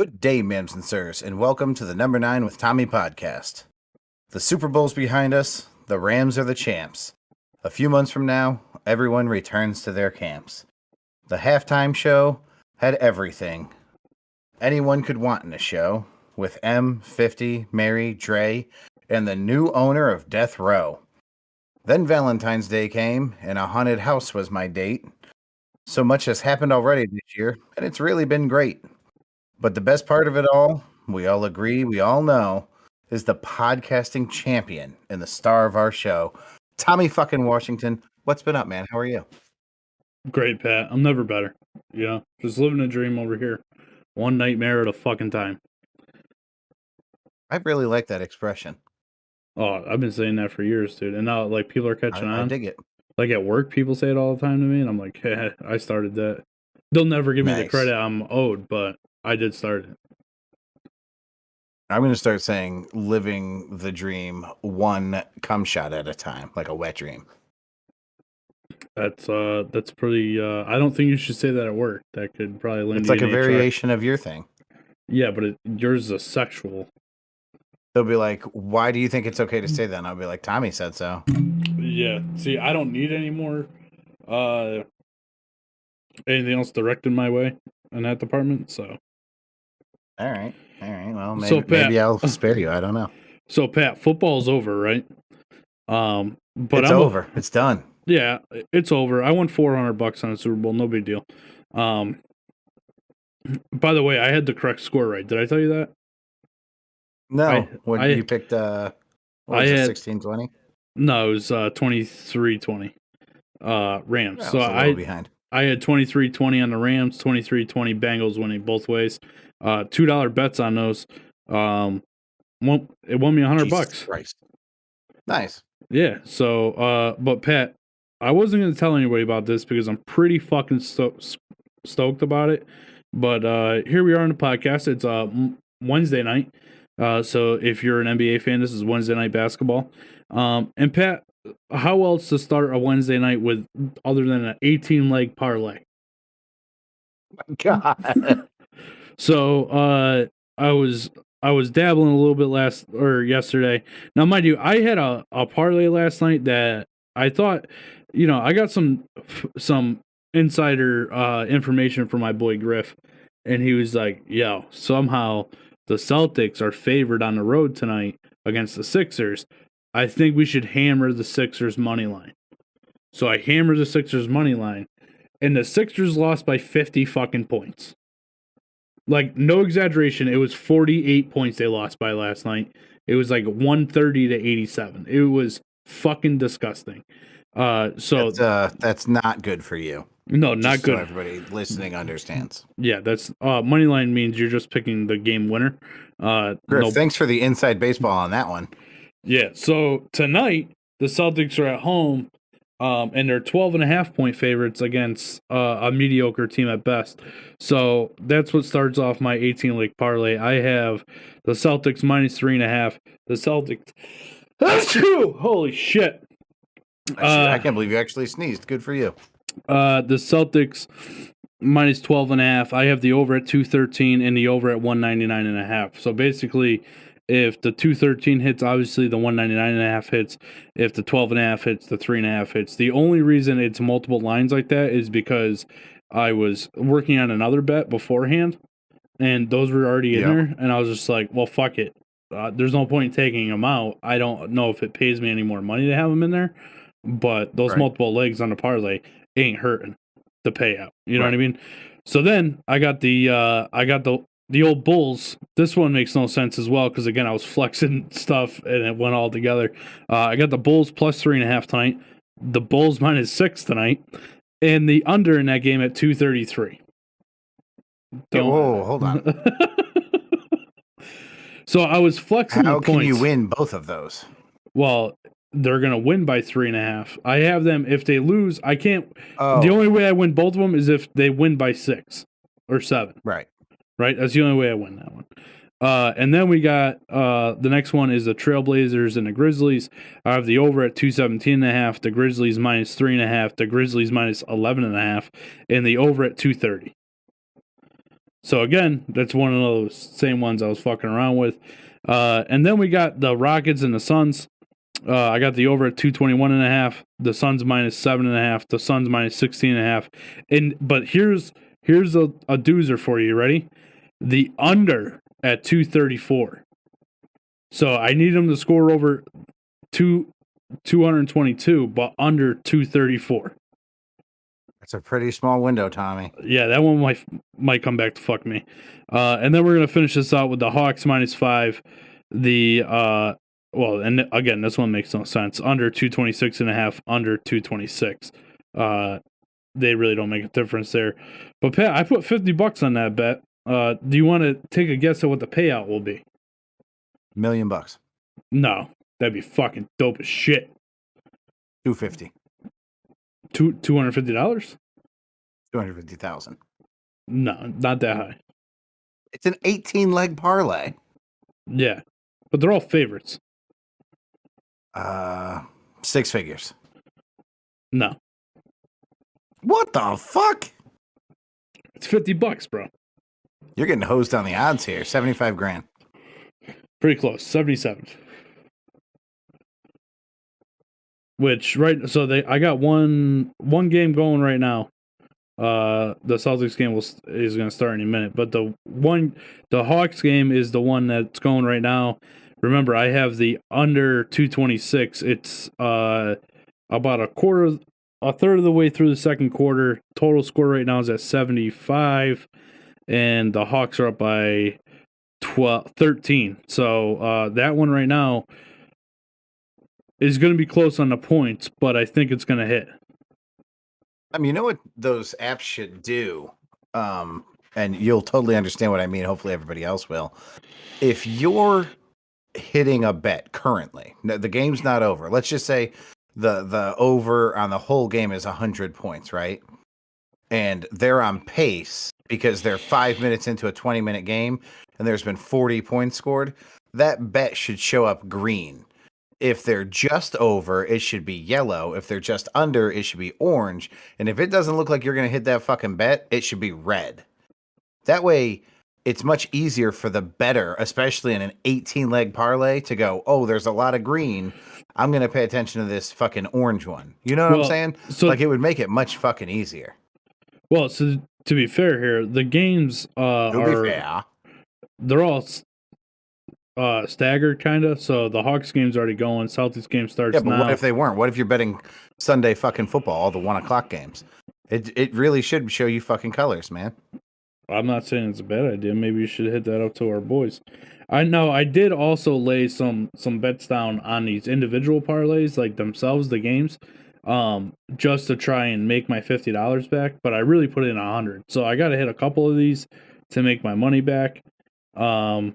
Good day, ma'ams and sirs, and welcome to the Number 9 with Tommy podcast. The Super Bowl's behind us, the Rams are the champs. A few months from now, everyone returns to their camps. The halftime show had everything anyone could want in a show, with M50, Mary, Dre, and the new owner of Death Row. Then Valentine's Day came, and a haunted house was my date. So much has happened already this year, and it's really been great. But the best part of it all, we all agree, we all know, is the podcasting champion and the star of our show, Tommy fucking Washington. What's been up, man? How are you? Great, Pat. I'm never better. Just living a dream over here. One nightmare at a fucking time. I really like that expression. Oh, I've been saying that for years, dude. And now, people are catching on. I dig it. Like, at work, people say it all the time to me, and I'm like, hey, I started that. They'll never give me the credit I'm owed, but I did start it. I'm going to start saying living the dream one cum shot at a time, like a wet dream. That's pretty, I don't think you should say that at work. That could probably land It's you like a variation of your thing. Yeah, but yours is a sexual. They'll be like, why do you think it's okay to say that? And I'll be like, Tommy said so. Yeah. See, I don't need any more anything else directed my way in that department, so. All right. Well, maybe I'll spare you. I don't know. So, Pat, football's over, right? But it's over. It's done. Yeah, it's over. I won $400 on a Super Bowl. No big deal. By the way, I had the correct score right. Did I tell you that? No. You picked, what was it, 16-20? No, it was 23-20. Rams. Yeah, so I was behind. I had 23-20 on the Rams, 23-20 Bengals winning both ways. $2 bets on those. It won me $100. Christ. Nice. Yeah. So, but Pat, I wasn't going to tell anybody about this because I'm pretty fucking stoked about it. But here we are on the podcast. It's Wednesday night. So if you're an NBA fan, this is Wednesday night basketball. And Pat, how else to start a Wednesday night with other than an 18-leg parlay? God. So I was dabbling a little bit yesterday. Now, mind you, I had a parlay last night that I thought, I got some insider information from my boy Griff, and he was like, yo, somehow the Celtics are favored on the road tonight against the Sixers. I think we should hammer the Sixers money line. So I hammered the Sixers money line, and the Sixers lost by 50 fucking points. Like, no exaggeration, it was 48 points they lost by last night. It was like 130-87. It was fucking disgusting. So that's not good for you. No, not just good. So everybody listening understands. Yeah, that's money line means you're just picking the game winner. Griff, thanks for the inside baseball on that one. Yeah, so tonight the Celtics are at home, and they're 12.5 point favorites against a mediocre team at best. So that's what starts off my 18-leg parlay. I have the Celtics minus 3.5. The Celtics. Holy shit! I can't believe you actually sneezed. Good for you. The Celtics minus 12.5. I have the over at 213 and the over at 199.5. So basically, if the 213 hits, obviously the 199.5 hits. If the 12.5 hits, the 3.5 hits. The only reason it's multiple lines like that is because I was working on another bet beforehand, and those were already in there, and I was just like, well, fuck it. There's no point in taking them out. I don't know if it pays me any more money to have them in there, but those multiple legs on the parlay ain't hurting the payout. You know what I mean? So then I got the old Bulls. This one makes no sense as well because, again, I was flexing stuff and it went all together. I got the Bulls plus 3.5 tonight, the Bulls minus 6 tonight, and the under in that game at 233. Whoa, hold on. So I was flexing the points. How can you win both of those? Well, they're going to win by 3.5. I have them, if they lose, I can't. The only way I win both of them is if they win by 6 or 7. Right. That's the only way I win that one. And then we got the next one is the Trailblazers and the Grizzlies. I have the over at 217.5, the Grizzlies minus 3.5, the Grizzlies minus 11.5, and the over at 230. So again, that's one of those same ones I was fucking around with. And then we got the Rockets and the Suns. I got the over at 221.5. The Suns minus 7.5. The Suns minus 16.5. But here's a doozer for you. Ready? The under at 234. So I need them to score over 222, but under 234. It's a pretty small window, Tommy. Yeah, that one might come back to fuck me. And then we're gonna finish this out with the Hawks minus 5. The and again, this one makes no sense. Under 226.5, under 226. They really don't make a difference there. But Pat, I put $50 on that bet. Do you want to take a guess at what the payout will be? $1 million. No, that'd be fucking dope as shit. $250. $250? 250,000. No, not that high. It's an 18-leg parlay. Yeah, but they're all favorites. 6 figures. No, What the fuck? it's $50, bro. You're getting hosed on the odds here. 75 grand. Pretty close, 77. Which I got one game going right now. The Celtics game is going to start in a minute, but the Hawks game is the one that's going right now. Remember, I have the under 226. It's about a third of the way through the second quarter. Total score right now is at 75, and the Hawks are up by 13. So that one right now is going to be close on the points, but I think it's going to hit. I mean, you know what those apps should do? And you'll totally understand what I mean. Hopefully everybody else will. If you're hitting a bet currently, the game's not over. Let's just say the over on the whole game is 100 points, right? And they're on pace because they're 5 minutes into a 20-minute game and there's been 40 points scored. That bet should show up green. If they're just over, it should be yellow. If they're just under, it should be orange. And if it doesn't look like you're going to hit that fucking bet, it should be red. That way, it's much easier for the bettor, especially in an 18-leg parlay, to go, oh, there's a lot of green. I'm going to pay attention to this fucking orange one. You know what I'm saying? So, like, it would make it much fucking easier. Well, so to be fair here, the games they're all staggered kind of. So the Hawks game's already going. Celtics game starts now. What if they weren't? What if you're betting Sunday fucking football, all the 1:00 games? It really should show you fucking colors, man. I'm not saying it's a bad idea. Maybe you should hit that up to our boys. I know I did also lay some bets down on these individual parlays, like themselves, the games, just to try and make my $50 back. But I really put in 100, so I got to hit a couple of these to make my money back. And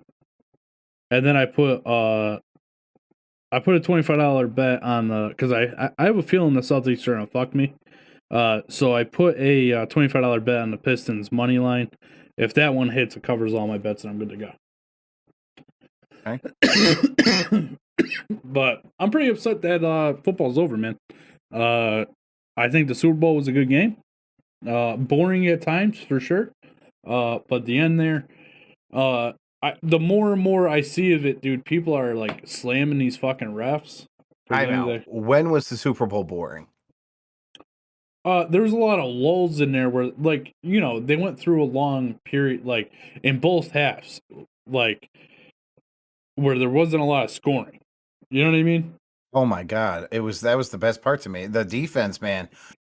then I put a $25 bet on the, because I have a feeling the Celtics are gonna fuck me. So I put a $25 bet on the Pistons money line. If that one hits, it covers all my bets, and I'm good to go. Okay. But I'm pretty upset that football's over, man. I think the Super Bowl was a good game. Boring at times for sure. But the end there, the more and more I see of it, dude, people are like slamming these fucking refs. I know. When was the Super Bowl boring? There was a lot of lulls in there where, like, you know, they went through a long period, like, in both halves, like, where there wasn't a lot of scoring. You know what I mean? Oh my God. That was the best part to me. The defense, man.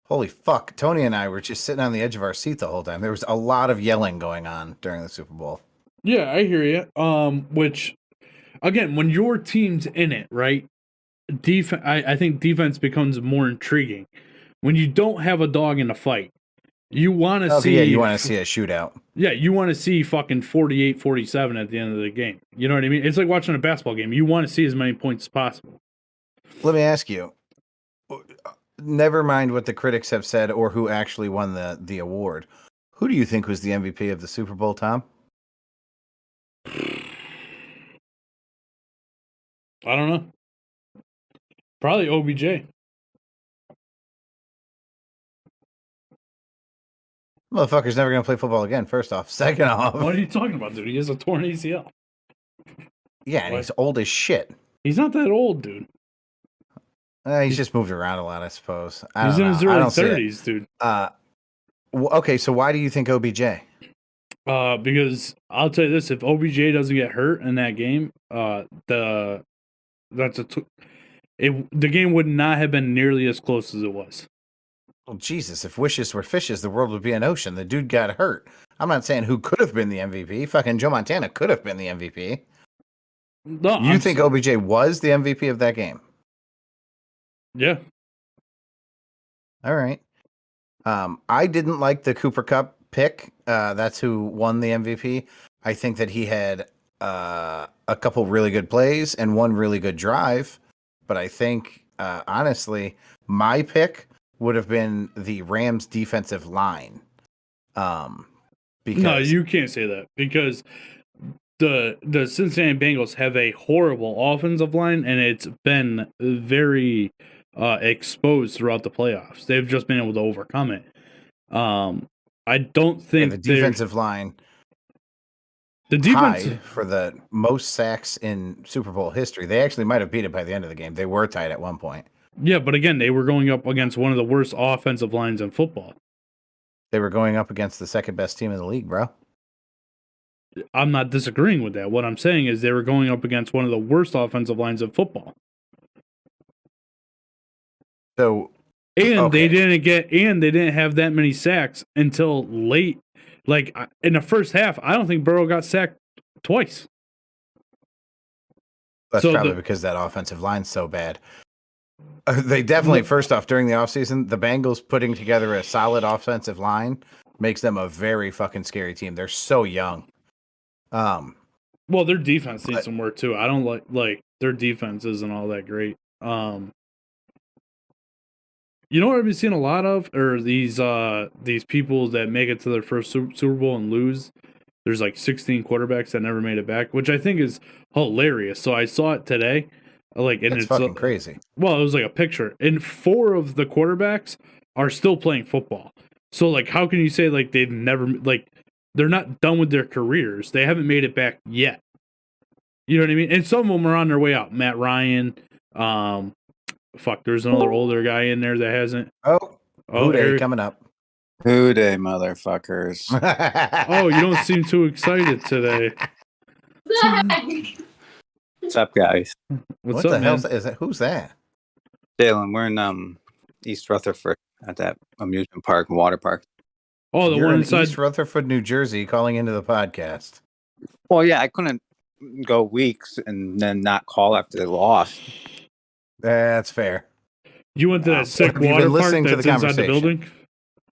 Holy fuck. Tony and I were just sitting on the edge of our seat the whole time. There was a lot of yelling going on during the Super Bowl. Yeah, I hear you. Which, again, when your team's in it, right? I think defense becomes more intriguing. When you don't have a dog in the fight, you want to see... Yeah, you want to see a shootout. Yeah, you want to see fucking 48-47 at the end of the game. You know what I mean? It's like watching a basketball game. You want to see as many points as possible. Let me ask you, never mind what the critics have said or who actually won the award. Who do you think was the MVP of the Super Bowl, Tom? I don't know. Probably OBJ. Motherfucker's never going to play football again, first off. Second off. What are you talking about, dude? He has a torn ACL. Yeah, and he's old as shit. He's not that old, dude. He's just moved around a lot, I suppose. He's in his early 30s, dude. Okay, so why do you think OBJ? Because I'll tell you this: if OBJ doesn't get hurt in that game, the game would not have been nearly as close as it was. Well, Jesus, if wishes were fishes, the world would be an ocean. The dude got hurt. I'm not saying who could have been the MVP. Fucking Joe Montana could have been the MVP. No, you think OBJ was the MVP of that game? Yeah. All right. I didn't like the Cooper Kupp pick. That's who won the MVP. I think that he had a couple really good plays and one really good drive. But I think, honestly, my pick would have been the Rams defensive line. No, you can't say that because the Cincinnati Bengals have a horrible offensive line, and it's been very exposed throughout the playoffs. They've just been able to overcome it. I don't think the defensive line. The defense tied for the most sacks in Super Bowl history. They actually might have beat it by the end of the game. They were tied at one point. Yeah, but again, they were going up against one of the worst offensive lines in football. They were going up against the second best team in the league, bro. I'm not disagreeing with that. What I'm saying is they were going up against one of the worst offensive lines in football. So, they didn't have that many sacks until late. Like in the first half, I don't think Burrow got sacked twice. That's probably because that offensive line's so bad. They definitely, first off, during the offseason, the Bengals putting together a solid offensive line makes them a very fucking scary team. They're so young. Well, their defense needs some work too. I don't like their defense isn't all that great. You know what I've been seeing a lot of are these people that make it to their first Super Bowl and lose. There's like 16 quarterbacks that never made it back, which I think is hilarious. So I saw it today. And it's fucking crazy. Well, it was like a picture, and 4 of the quarterbacks are still playing football. So like, how can you say like they've never they're not done with their careers? They haven't made it back yet. You know what I mean? And some of them are on their way out. Matt Ryan. There's another older guy in there that hasn't. Who Day coming up? Who Day, motherfuckers? Oh, you don't seem too excited today. What's up, guys? What the hell is that? Who's that? Jalen, we're in East Rutherford at that amusement park and water park. Oh, You're one inside East Rutherford, New Jersey, calling into the podcast. Well, yeah, I couldn't go weeks and then not call after they lost. That's fair. You went to that sick water park that's inside the building?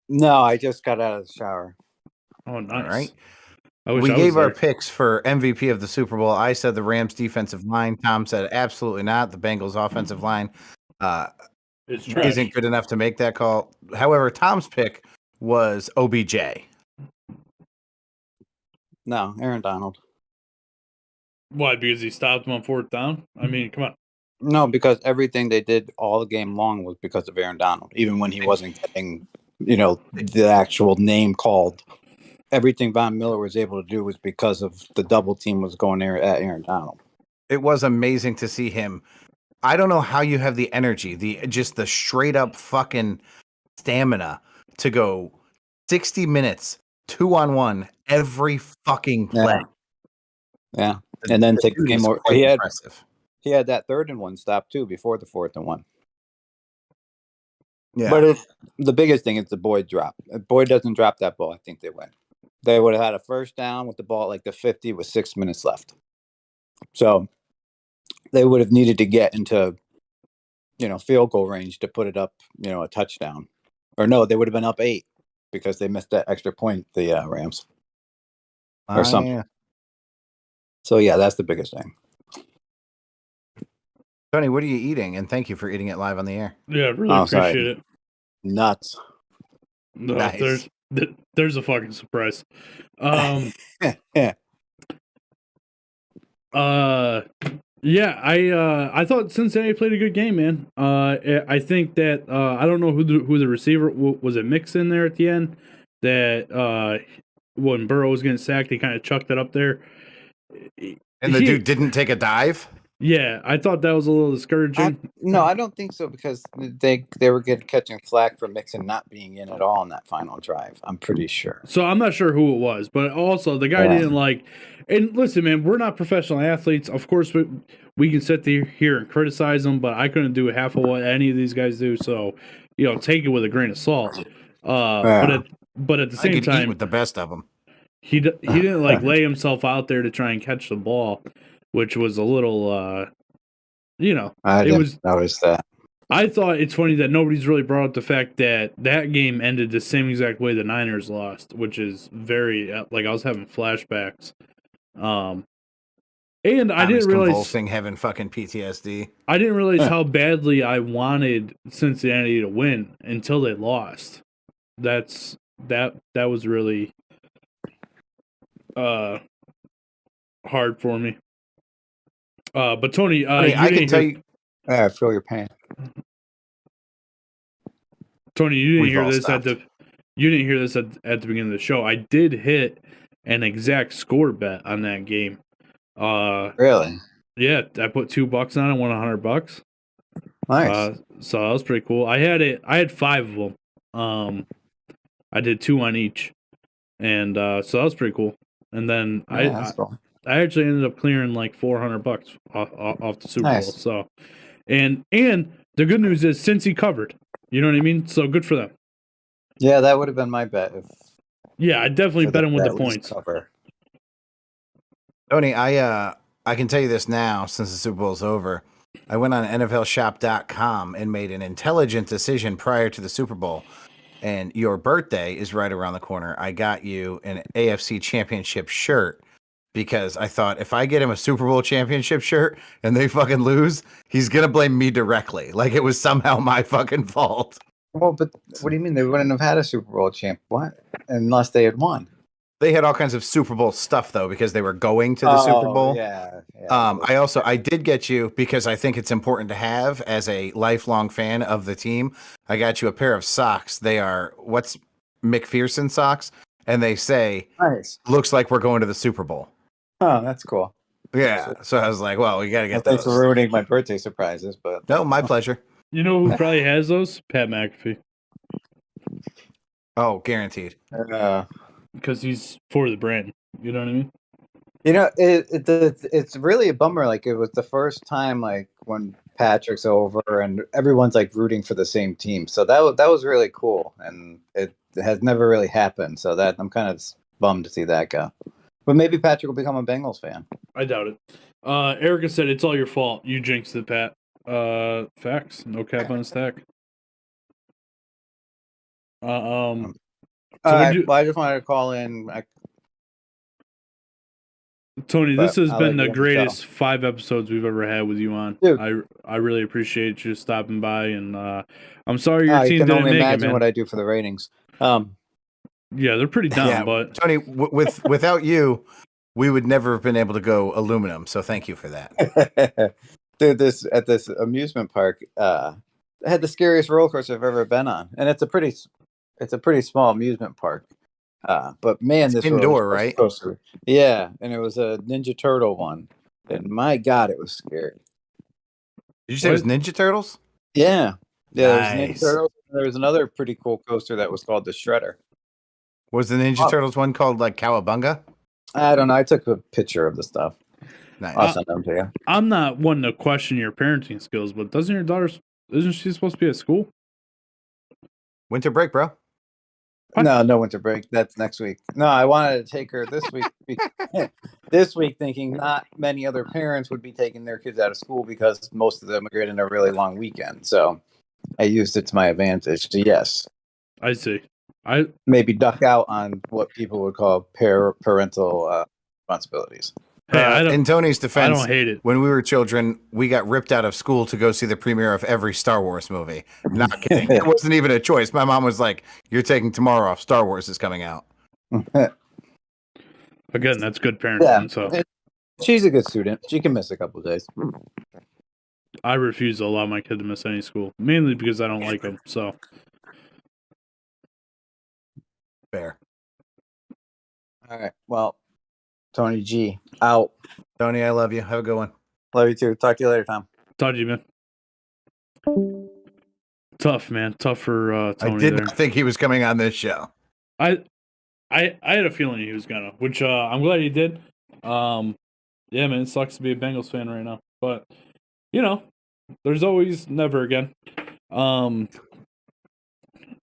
No, I just got out of the shower. Oh, nice. All right. We gave our picks for MVP of the Super Bowl. I said the Rams defensive line. Tom said absolutely not. The Bengals offensive line isn't good enough to make that call. However, Tom's pick was OBJ. No, Aaron Donald. Why? Because he stopped him on 4th down? I mean, come on. No, because everything they did all game long was because of Aaron Donald. Even when he wasn't getting, the actual name called. Everything Von Miller was able to do was because of the double team was going there at Aaron Donald. It was amazing to see him. I don't know how you have the energy, the straight up fucking stamina to go 60 minutes, 2-on-1 every fucking play. Yeah. And then take the game over. He had that 3rd and 1 stop too before the 4th and 1. Yeah. But the biggest thing is the Boyd drop. If Boyd doesn't drop that ball, I think they win. They would have had a first down with the ball at like the 50 with 6 minutes left. So they would have needed to get into, field goal range to put it up, a touchdown. Or no, they would have been up 8 because they missed that extra point, the Rams. Or something. Yeah. So, yeah, that's the biggest thing. Tony, what are you eating? And thank you for eating it live on the air. Yeah, really appreciate it. Nuts. No, nice. There's a fucking surprise. Yeah, I thought Cincinnati played a good game, man. I think that I don't know who the receiver was. It Mixon there at the end. that when Burrow was getting sacked, he kind of chucked it up there. And the dude didn't take a dive? Yeah, I thought that was a little discouraging. No, I don't think so because they were catching flack for Mixon not being in at all in that final drive. I'm pretty sure. So I'm not sure who it was, but also the guy didn't like. And listen, man, we're not professional athletes. Of course, we can sit here and criticize them, but I couldn't do half of what any of these guys do. So, take it with a grain of salt. But at the I same could eat time, with the best of them. he didn't like lay himself out there to try and catch the ball, which was a little, I it didn't was. notice that. I thought it's funny that nobody's really brought up the fact that that game ended the same exact way the Niners lost, which is very like I was having flashbacks. And I didn't realize convulsing, having fucking PTSD. I didn't realize how badly I wanted Cincinnati to win until they lost. That was really hard for me. But Tony, I can tell you. I feel your pain. Tony, you didn't hear this stopped. at the beginning of the show. I did hit an exact score bet on that game. Really? Yeah, I put $2 on it, won $100. Nice. So that was pretty cool. I had 5 of them. I did 2 on each, and so that was pretty cool. And then Cool. I actually ended up clearing like $400 off the Super Nice. Bowl. So, and the good news is Cincy covered. You know what I mean? So good for them. Yeah, that would have been my bet. Yeah, I definitely bet him with the points. Cover. Tony, I can tell you this now since the Super Bowl's over. I went on NFLshop.com and made an intelligent decision prior to the Super Bowl. And your birthday is right around the corner. I got you an AFC Championship shirt because I thought if I get him a Super Bowl championship shirt and they fucking lose, he's going to blame me directly. Like it was somehow my fucking fault. Well, but what do you mean? They wouldn't have had a Super Bowl champ. What? Unless they had won. They had all kinds of Super Bowl stuff though, because they were going to the Super Bowl. Yeah. I did get you because I think it's important to have as a lifelong fan of the team. I got you a pair of socks. They are McPherson socks. And they say, nice. Looks like we're going to the Super Bowl. Oh, that's cool. Yeah. So I was like, well, we got to get those. Thanks for ruining my birthday surprises, but no, my pleasure. You know who probably has those? Pat McAfee. Oh, guaranteed. Because he's for the brand. You know what I mean? You know, it's really a bummer. Like it was the first time, like when Patrick's over and everyone's like rooting for the same team. So that was really cool, and it has never really happened. So that I'm kind of bummed to see that go. But maybe Patrick will become a Bengals fan. I doubt it. Erica said it's all your fault. You jinxed it, Pat. Facts. No cap on his stack. Well, I just wanted to call in. Tony, this has been the greatest 5 episodes we've ever had with you on. Dude. I really appreciate you stopping by, and I'm sorry your team didn't make it, man. I can only imagine what I do for the ratings. Yeah, they're pretty dumb, but Tony, without you, we would never have been able to go aluminum. So thank you for that. Dude, at this amusement park, I had the scariest roller coaster I've ever been on, and it's a pretty small amusement park. But man, it's this indoor, right? Coaster, yeah, and it was a Ninja Turtle one, and my God, it was scary. Did you say it was Ninja Turtles? Yeah, Nice. There was Ninja Turtles. There was another pretty cool coaster that was called the Shredder. Was the Ninja Turtles one called like Cowabunga? I don't know. I took a picture of the stuff. Nice. I'll send them to you. I'm not one to question your parenting skills, but isn't she supposed to be at school? Winter break, bro. What? No winter break. That's next week. No, I wanted to take her this week. This week, thinking not many other parents would be taking their kids out of school because most of them are getting a really long weekend. So I used it to my advantage. Yes, I see. I maybe duck out on what people would call parental responsibilities. Hey, in Tony's defense, I don't hate it. When we were children, we got ripped out of school to go see the premiere of every Star Wars movie. Not kidding. It wasn't even a choice. My mom was like, "You're taking tomorrow off. Star Wars is coming out." Again, that's good parenting. Yeah. So she's a good student. She can miss a couple of days. I refuse to allow my kid to miss any school, mainly because I don't like them. So Fair. All right. Well, Tony G out. Tony, I love you. Have a good one. Love you too. Talk to you later, Tom. Talk to you, man. Tough, man. Tough for Tony I did there. not think he was coming on this show. I had a feeling he was gonna, which I'm glad he did. Yeah, man, it sucks to be a Bengals fan right now, but there's always never again.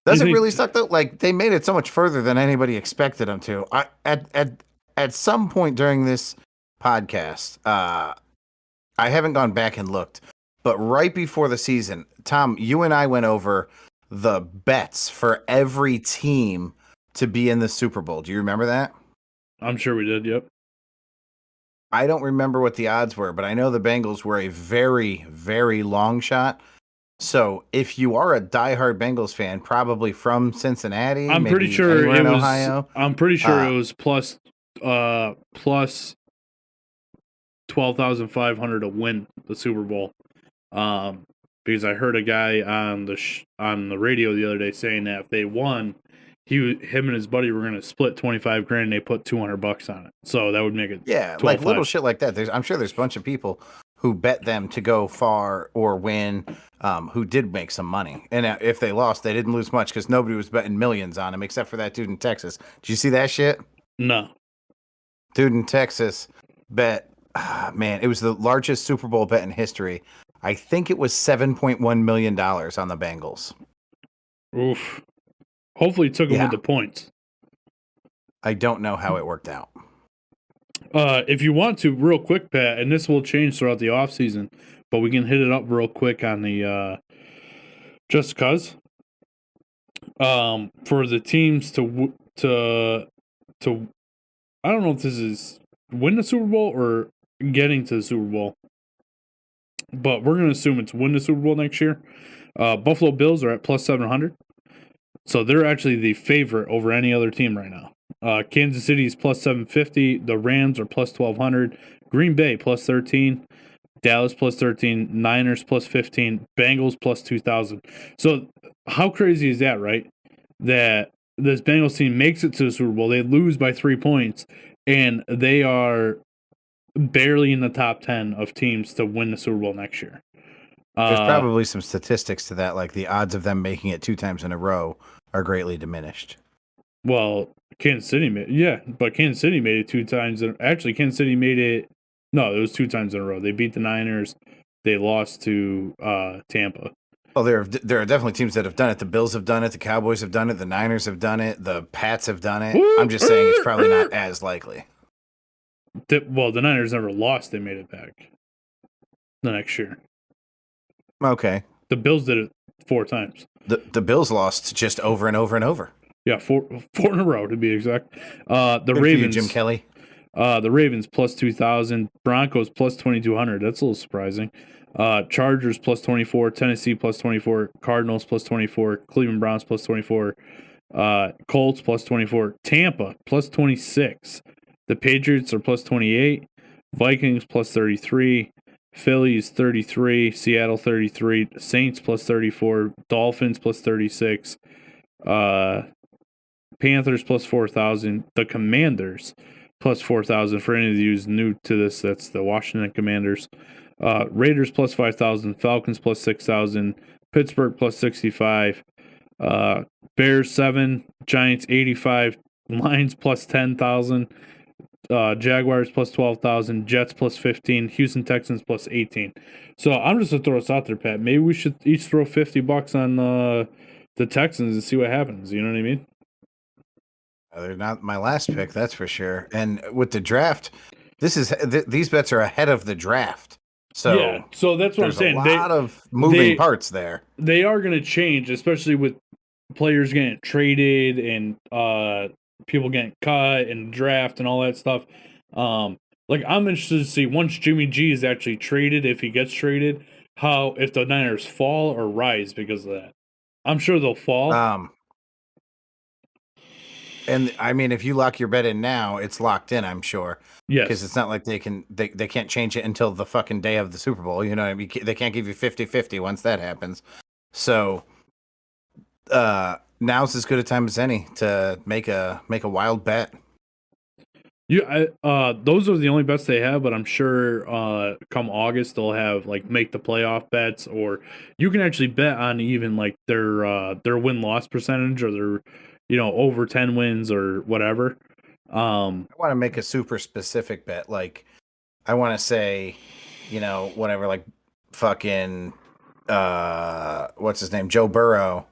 Does it really suck though? Like they made it so much further than anybody expected them to. At some point during this podcast, I haven't gone back and looked, but right before the season, Tom, you and I went over the bets for every team to be in the Super Bowl. Do you remember that? I'm sure we did. Yep. I don't remember what the odds were, but I know the Bengals were a very, very long shot. So if you are a diehard Bengals fan, probably from Cincinnati, I'm maybe pretty sure anywhere it in was. Ohio. I'm pretty sure it was plus 12,500 to win the Super Bowl. Because I heard a guy on the radio the other day saying that if they won, him and his buddy were going to split 25 grand. And they put $200 on it, so that would make it like little shit like that. I'm sure there's a bunch of people who bet them to go far or win, who did make some money. And if they lost, they didn't lose much because nobody was betting millions on them except for that dude in Texas. Did you see that shit? No. Dude in Texas bet, man, it was the largest Super Bowl bet in history. I think it was $7.1 million on the Bengals. Oof. Hopefully he took him with the points. I don't know how it worked out. If you want to, real quick, Pat, and this will change throughout the offseason, but we can hit it up real quick on the just cause. For the teams to I don't know if this is win the Super Bowl or getting to the Super Bowl, but we're gonna assume it's win the Super Bowl next year. Buffalo Bills are at plus 700, so they're actually the favorite over any other team right now. Kansas City is plus 750. The Rams are plus 1,200. Green Bay plus 13. Dallas plus 13. Niners plus 15. Bengals plus 2,000. So how crazy is that, right? That this Bengals team makes it to the Super Bowl. They lose by 3 points, and they are barely in the top 10 of teams to win the Super Bowl next year. There's probably some statistics to that, like the odds of them making it 2 times in a row are greatly diminished. Well, Kansas City made it 2 times. Actually, Kansas City made it. No, it was 2 times in a row. They beat the Niners. They lost to Tampa. Oh, there are definitely teams that have done it. The Bills have done it. The Cowboys have done it. The Niners have done it. The Pats have done it. I'm just saying it's probably not as likely. The Niners never lost. They made it back the next year. Okay. The Bills did it 4 times. The Bills lost just over and over and over. Yeah, four in a row to be exact. The Good Ravens, for you, Jim Kelly. The Ravens plus 2,000. Broncos plus 2,200. That's a little surprising. Chargers plus 24. Tennessee plus 24. Cardinals plus 24. Cleveland Browns plus 24. Colts plus 24. Tampa plus 26. The Patriots are plus 28. Vikings plus 33. Phillies 33. Seattle 33. Saints plus 34. Dolphins plus 36. Panthers plus 4,000. The Commanders plus 4,000. For any of you who's new to this, that's the Washington Commanders. Raiders plus 5,000. Falcons plus 6,000. Pittsburgh plus 65. Bears 7. Giants 85. Lions plus 10,000. Jaguars plus 12,000. Jets plus 15. Houston Texans plus 18. So I'm just going to throw this out there, Pat. Maybe we should each throw $50 on the Texans and see what happens. You know what I mean? They're not my last pick, that's for sure. And with the draft, these bets are ahead of the draft. So yeah, so that's what I'm saying. There's a lot of moving parts there. They are going to change, especially with players getting traded and people getting cut and draft and all that stuff. Like I'm interested to see once Jimmy G is actually traded, if he gets traded, if the Niners fall or rise because of that. I'm sure they'll fall. And I mean, if you lock your bet in now, it's locked in, I'm sure. Yes. Because it's not like they can't change it until the fucking day of the Super Bowl. You know what I mean? They can't give you 50-50 once that happens. So, now's as good a time as any to make a wild bet. Those are the only bets they have, but I'm sure come August they'll have like make the playoff bets, or you can actually bet on even like their win loss percentage or their over 10 wins or whatever. I want to make a super specific bet, like I want to say, whatever, like fucking what's his name, Joe Burrow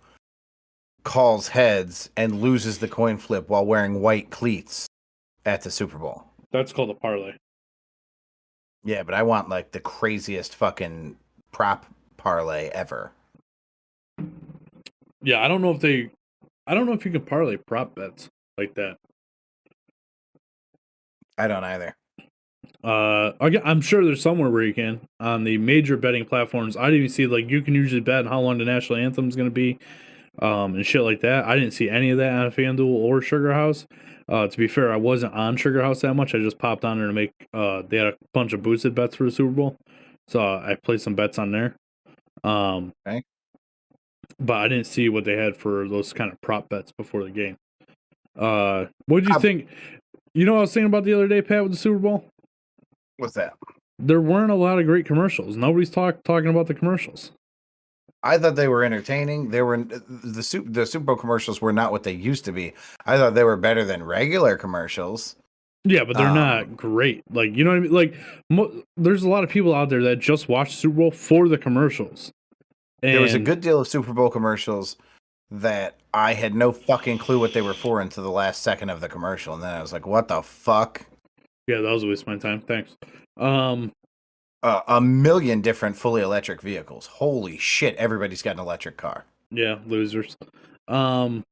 calls heads and loses the coin flip while wearing white cleats at the Super Bowl. That's called a parlay. Yeah, but I want like the craziest fucking prop parlay ever. Yeah, I don't know if you can parlay prop bets like that. I don't either. I'm sure there's somewhere where you can on the major betting platforms. I didn't even see like you can usually bet on how long the national anthem is going to be, and shit like that. I didn't see any of that on FanDuel or Sugar House. To be fair, I wasn't on Sugar House that much. I just popped on there to make. They had a bunch of boosted bets for the Super Bowl, so I played some bets on there. Okay. But I didn't see what they had for those kind of prop bets before the game. What did you think? You know what I was thinking about the other day, Pat, with the Super Bowl? What's that? There weren't a lot of great commercials. Nobody's talking about the commercials. I thought they were entertaining. They were the Super Bowl commercials were not what they used to be. I thought they were better than regular commercials. Yeah, but they're not great. Like, you know what I mean? Like, there's a lot of people out there that just watch Super Bowl for the commercials. And there was a good deal of Super Bowl commercials that I had no fucking clue what they were for until the last second of the commercial, and then I was like, "What the fuck?" Yeah, that was a waste of my time. Thanks. A million different fully electric vehicles. Holy shit! Everybody's got an electric car. Yeah, losers. How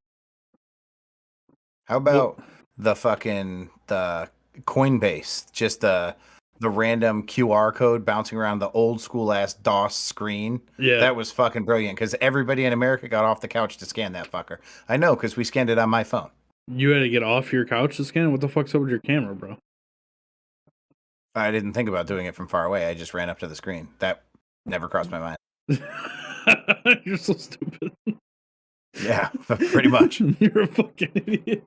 about the Coinbase? Just the random QR code bouncing around the old school ass DOS screen. Yeah, that was fucking brilliant because everybody in America got off the couch to scan that fucker. I know because we scanned it on my phone. You had to get off your couch to scan it? What the fuck's up with your camera, bro? I didn't think about doing it from far away. I just ran up to the screen. That never crossed my mind. You're so stupid. Yeah, pretty much. You're a fucking idiot.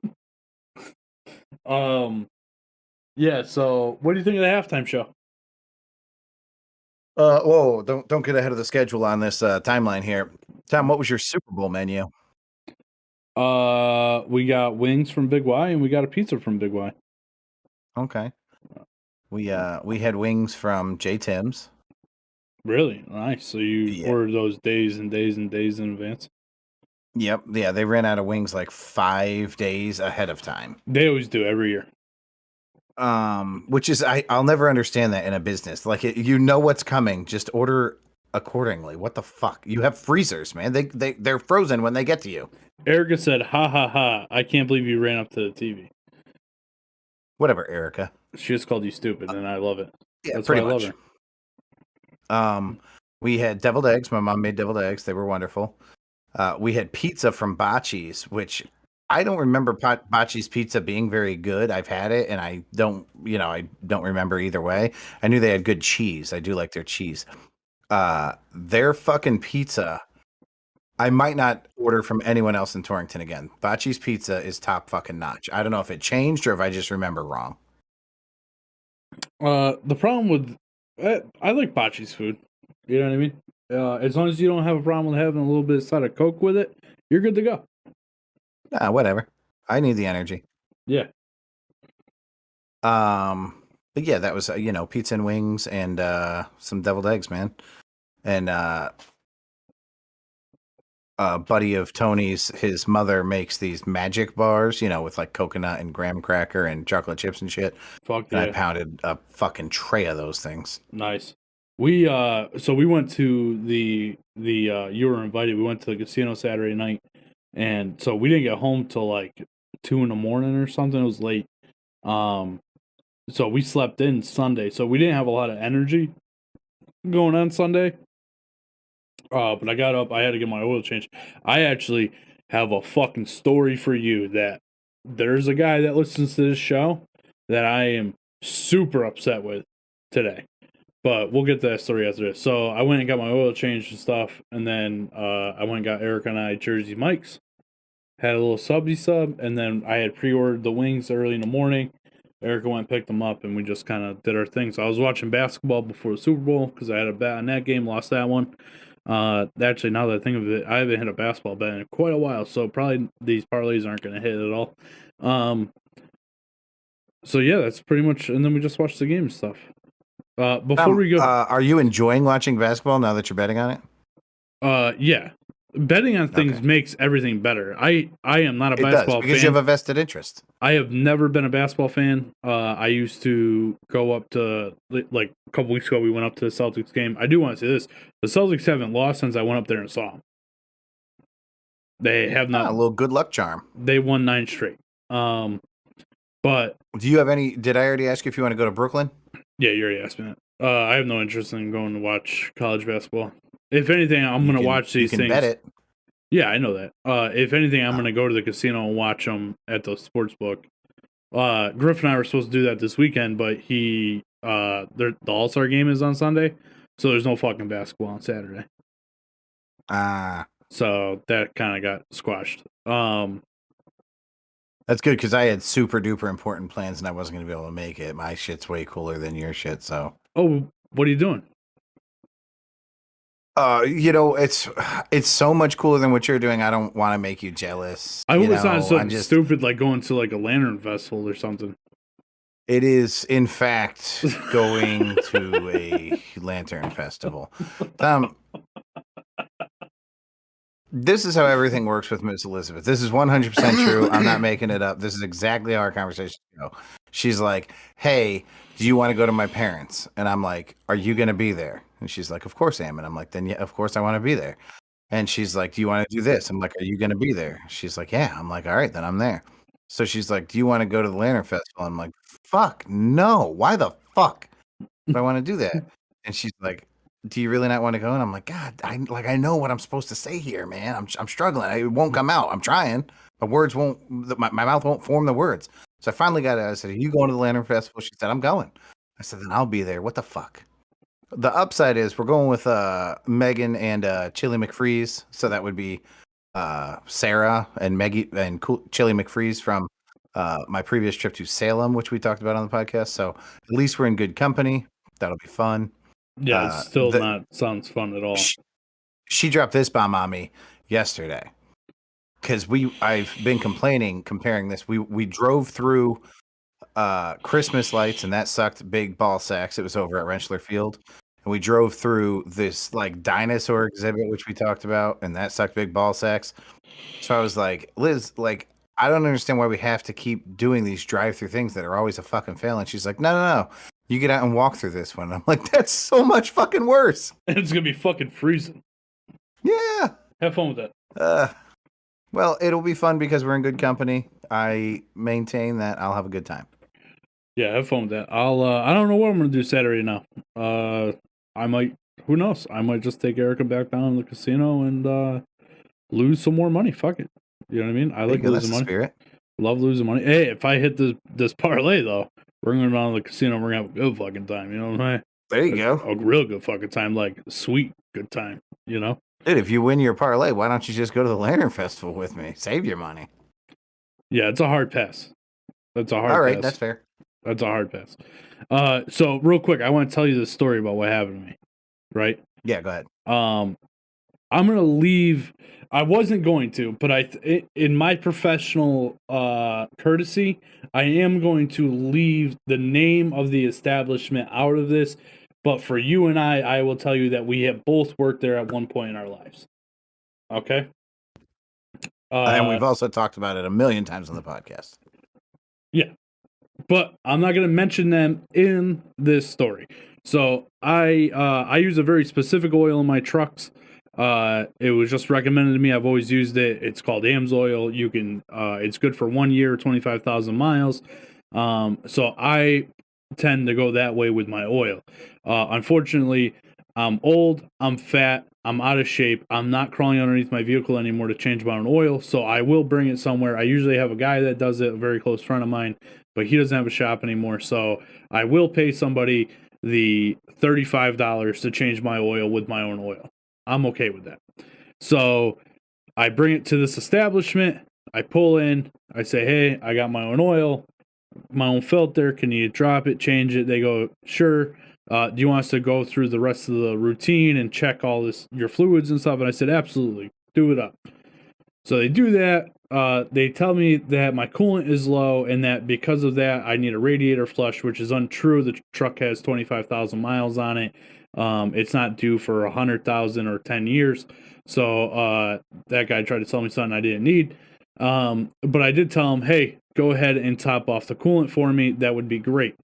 Yeah, so what do you think of the halftime show? Whoa, don't get ahead of the schedule on this timeline here. Tom, what was your Super Bowl menu? We got wings from Big Y and we got a pizza from Big Y. Okay. We had wings from J. Tim's. Really? Nice. So you ordered those days and days and days in advance? Yep. Yeah, they ran out of wings like 5 days ahead of time. They always do every year. Which is I'll never understand that in a business. Like you know what's coming, just order accordingly. What the fuck? You have freezers, man. They're frozen when they get to you. Erica said, "Ha ha ha! I can't believe you ran up to the TV." Whatever, Erica. She just called you stupid, and I love it. Yeah, that's pretty why much. I love her. We had deviled eggs. My mom made deviled eggs. They were wonderful. We had pizza from Bocce's, which I don't remember Bocce's pizza being very good. I've had it, and I don't remember either way. I knew they had good cheese. I do like their cheese. Their fucking pizza, I might not order from anyone else in Torrington again. Bocce's pizza is top fucking notch. I don't know if it changed or if I just remember wrong. The problem with I like Bocce's food. You know what I mean? As long as you don't have a problem with having a little bit of side of Coke with it, you're good to go. Whatever. I need the energy. Yeah. But yeah, that was pizza and wings and some deviled eggs, man. And buddy of Tony's, his mother makes these magic bars, with like coconut and graham cracker and chocolate chips and shit. Fuck yeah. And I pounded a fucking tray of those things. Nice. We went to the you were invited. We went to the casino Saturday night, and so we didn't get home till like 2 a.m. or something. It was late. So we slept in Sunday. So we didn't have a lot of energy going on Sunday. But I got up. I had to get my oil changed. I actually have a fucking story for you that there's a guy that listens to this show that I am super upset with today. But we'll get to that story after this. So I went and got my oil changed and stuff. And then I went and got Erica and I Jersey Mike's. had a little subby sub, and then I had pre-ordered the wings early in the morning. Erica went and picked them up, and we just kind of did our thing. So I was watching basketball before the Super Bowl because I had a bet on that game, lost that one. Actually, now that I think of it, I haven't hit a basketball bet in quite a while, so probably these parlays aren't going to hit at all. So yeah, that's pretty much, and then we just watched the game and stuff. Before we go, are you enjoying watching basketball now that you're betting on it? Yeah, betting on things makes everything better. I am not a basketball because fan. you have a vested interest. I have never been a basketball fan. I used to go up to, like a couple weeks ago, we went up to the Celtics game. I do want to say this: the Celtics haven't lost since I went up there and saw them. They have not. A little good luck charm. They won 9 straight. But do you have any? Did I already ask you if you want to go to Brooklyn? Yeah, you already asked me that. I have no interest in going to watch college basketball. If anything, I'm going to watch these things. You can bet it. Yeah, I know that. If anything, I'm going to go to the casino and watch them at the sports book. Griff and I were supposed to do that this weekend, but the All-Star game is on Sunday, so there's no fucking basketball on Saturday. So that kind of got squashed. That's good because I had super duper important plans and I wasn't going to be able to make it. My shit's way cooler than your shit. So. Oh, what are you doing? It's so much cooler than what you're doing. I don't want to make you jealous. I hope it's not something stupid like going to like a lantern festival or something. It is, in fact, going to a lantern festival. This is how everything works with Miss Elizabeth. This is 100% true. I'm not making it up. This is exactly how our conversation go. She's like, hey, do you want to go to my parents? And I'm like, are you going to be there? And she's like, of course I am. And I'm like, then yeah, of course I want to be there. And she's like, do you want to do this? I'm like, are you going to be there? She's like, yeah. I'm like, all right, then I'm there. So she's like, do you want to go to the Lantern Festival? I'm like, fuck, no. Why the fuck do I want to do that? And she's like, do you really not want to go? And I'm like, God, I know what I'm supposed to say here, man. I'm struggling. It won't come out. I'm trying. My words won't. My mouth won't form the words. So I finally got it. I said, are you going to the Lantern Festival? She said, I'm going. I said, then I'll be there. What the fuck? The upside is we're going with Megan and Chili McFreeze. So that would be Sarah and Maggie and Chili McFreeze from my previous trip to Salem, which we talked about on the podcast. So at least we're in good company. That'll be fun. Yeah, it's still not sounds fun at all. She dropped this bomb on me yesterday because I've been comparing this. We drove through Christmas lights and that sucked big ball sacks. It was over at Rentschler Field. And we drove through this like dinosaur exhibit, which we talked about, and that sucked big ball sacks. So I was like, Liz, like, I don't understand why we have to keep doing these drive-through things that are always a fucking fail. And she's like, no. You get out and walk through this one. I'm like, that's so much fucking worse. It's going to be fucking freezing. Yeah. Have fun with that. Well, it'll be fun because we're in good company. I maintain that I'll have a good time. Yeah, have fun with that. I don't know what I'm going to do Saturday now. I might, who knows? I might just take Erica back down to the casino and lose some more money. Fuck it. You know what I mean? I like losing money. Spirit. Love losing money. Hey, if I hit this parlay, though, we're going down to the casino. We're going to have a good fucking time. You know what I mean? There you go. A real good fucking time. Like, sweet good time. You know? Dude, if you win your parlay, why don't you just go to the Lantern Festival with me? Save your money. Yeah, it's a hard pass. That's a hard pass. All right, that's fair. That's a hard pass. So, real quick, I want to tell you this story about what happened to me. Right? Yeah, go ahead. I'm going to leave. I wasn't going to, but in my professional courtesy, I am going to leave the name of the establishment out of this. But for you and I will tell you that we have both worked there at one point in our lives. Okay? And we've also talked about it a million times on the podcast. Yeah. But I'm not going to mention them in this story. So I use a very specific oil in my trucks. It was just recommended to me. I've always used it. It's called AMSOIL. You can, it's good for 1 year, 25,000 miles. So I tend to go that way with my oil. Unfortunately, I'm old, I'm fat, I'm out of shape. I'm not crawling underneath my vehicle anymore to change my own oil. So I will bring it somewhere. I usually have a guy that does it, a very close friend of mine, but he doesn't have a shop anymore. So I will pay somebody the $35 to change my oil with my own oil. I'm okay with that. So I bring it to this establishment. I pull in. I say, hey, I got my own oil, my own filter. Can you drop it, change it? They go, sure. Do you want us to go through the rest of the routine and check all this, your fluids and stuff? And I said, absolutely, do it up. So they do that. They tell me that my coolant is low and that because of that, I need a radiator flush, which is untrue. The truck has 25,000 miles on it. It's not due for 100,000 or 10 years. So that guy tried to tell me something I didn't need. But I did tell him, hey, go ahead and top off the coolant for me. That would be great.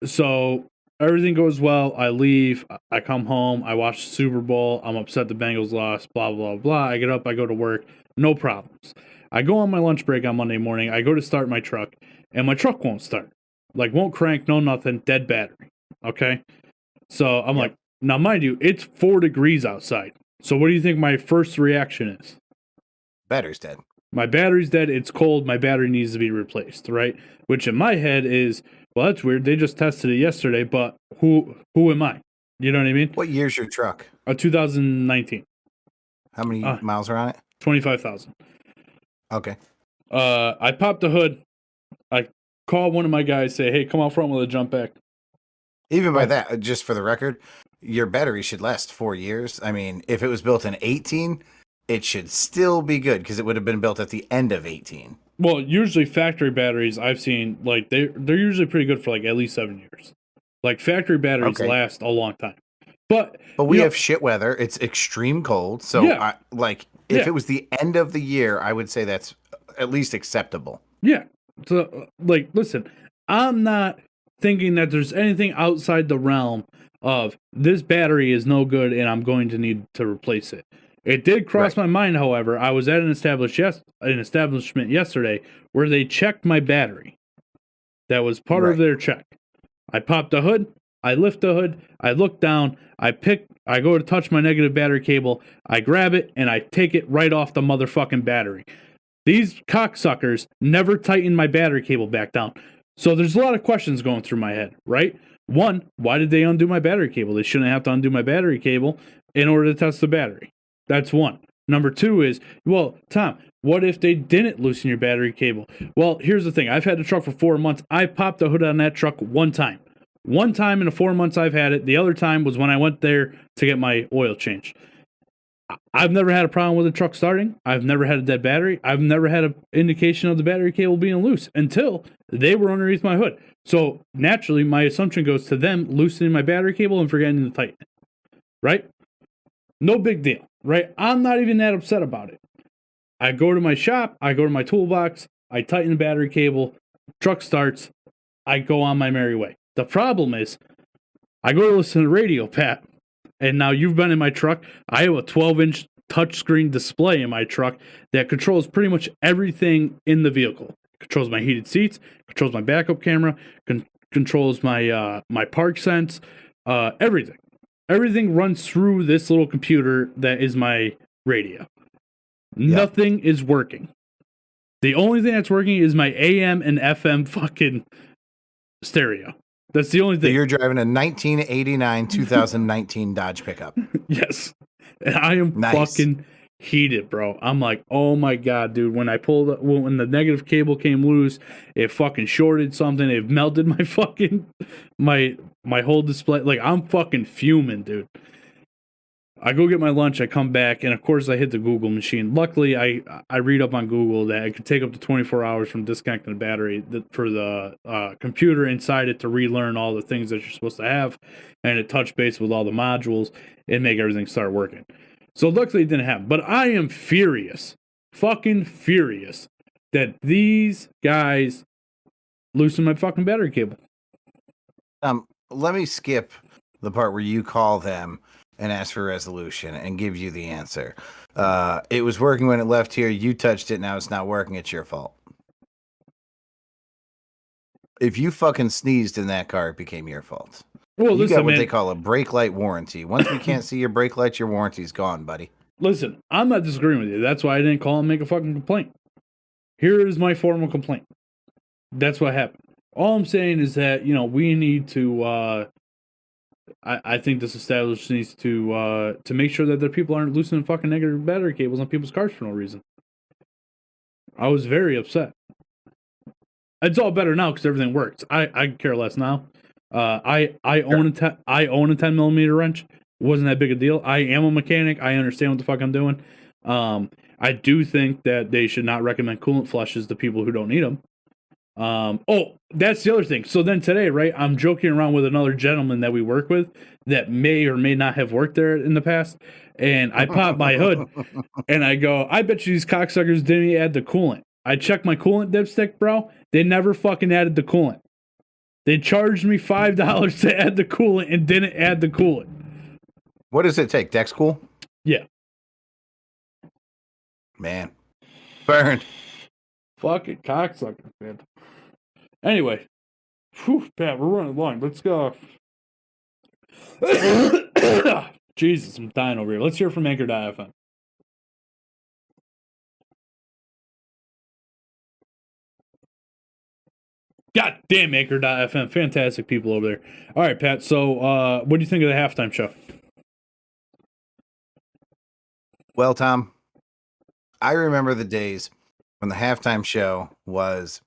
So everything goes well. I leave. I come home. I watch the Super Bowl. I'm upset the Bengals lost. Blah, blah, blah. I get up. I go to work. No problems. I go on my lunch break on Monday morning. I go to start my truck, and my truck won't start. Like, won't crank, no nothing, dead battery. Okay? So I'm like, now, mind you, it's 4 degrees outside. So what do you think my first reaction is? Battery's dead. My battery's dead. It's cold. My battery needs to be replaced, right? Which in my head is, well, that's weird. They just tested it yesterday, but who am I? You know what I mean? What year's your truck? 2019. How many miles are on it? 25,000. Okay. I pop the hood. I call one of my guys, say, hey, come out front with a jump back. Even by that, just for the record, your battery should last 4 years. I mean, if it was built in 18, it should still be good because it would have been built at the end of 18. Well, usually factory batteries I've seen, like they're usually pretty good for like at least 7 years. Like factory batteries last a long time. But we have shit weather. It's extreme cold. So if it was the end of the year, I would say that's at least acceptable. Yeah. So listen, I'm not thinking that there's anything outside the realm of this battery is no good and I'm going to need to replace it. It did cross my mind, however. I was at an establishment yesterday where they checked my battery. That was part of their check. I popped the hood. I lift the hood. I look down. I go to touch my negative battery cable. I grab it and I take it right off the motherfucking battery. These cocksuckers never tightened my battery cable back down. So there's a lot of questions going through my head, right? One, why did they undo my battery cable? They shouldn't have to undo my battery cable in order to test the battery. That's one. Number two is, well, Tom, what if they didn't loosen your battery cable? Well, here's the thing. I've had the truck for 4 months. I popped the hood on that truck one time. One time in the 4 months I've had it. The other time was when I went there to get my oil changed. I've never had a problem with the truck starting. I've never had a dead battery. I've never had an indication of the battery cable being loose until they were underneath my hood. So naturally, my assumption goes to them loosening my battery cable and forgetting to tighten it. Right? No big deal. Right? I'm not even that upset about it. I go to my shop. I go to my toolbox. I tighten the battery cable. Truck starts. I go on my merry way. The problem is, I go to listen to the radio, Pat. And now you've been in my truck. I have a 12-inch touchscreen display in my truck that controls pretty much everything in the vehicle. Controls my heated seats, controls my backup camera, controls my my park sense, everything. Everything runs through this little computer that is my radio. Nothing is working. The only thing that's working is my AM and FM fucking stereo. That's the only thing. So you're driving a 1989 2019 Dodge pickup. Yes. And I am fucking heated, bro. I'm like, oh my God, dude. When the negative cable came loose, it fucking shorted something. It melted my fucking, my whole display. Like, I'm fucking fuming, dude. I go get my lunch, I come back, and of course I hit the Google machine. Luckily, I read up on Google that it could take up to 24 hours from disconnecting the battery for the computer inside it to relearn all the things that you're supposed to have, and it touch base with all the modules and make everything start working. So luckily it didn't happen. But I am furious, fucking furious, that these guys loosened my fucking battery cable. Let me skip the part where you call them and ask for resolution and give you the answer. It was working when it left here. You touched it. Now it's not working. It's your fault. If you fucking sneezed in that car, it became your fault. Well, you got what they call a brake light warranty. Once we can't see your brake lights, your warranty's gone, buddy. Listen, I'm not disagreeing with you. That's why I didn't call and make a fucking complaint. Here is my formal complaint. That's what happened. All I'm saying is that, we need to... I think this establishment needs to make sure that their people aren't loosening fucking negative battery cables on people's cars for no reason. I was very upset. It's all better now because everything works. I care less now. I own a 10 millimeter wrench. Wasn't that big a deal. I am a mechanic. I understand what the fuck I'm doing. I do think that they should not recommend coolant flushes to people who don't need them. Oh, that's the other thing. So then today, right, I'm joking around with another gentleman that we work with that may or may not have worked there in the past. And I pop my hood and I go, I bet you these cocksuckers didn't add the coolant. I checked my coolant dipstick, bro. They never fucking added the coolant. They charged me $5 to add the coolant and didn't add the coolant. What does it take? Dex Cool? Yeah. Man. Burned. Fucking cocksuckers, man. Anyway. Whew, Pat, we're running long. Let's go. Jesus, I'm dying over here. Let's hear from Anchor.fm. God damn, Anchor.fm. Fantastic people over there. All right, Pat. So, what do you think of the halftime show? Well, Tom, I remember the days when the halftime show was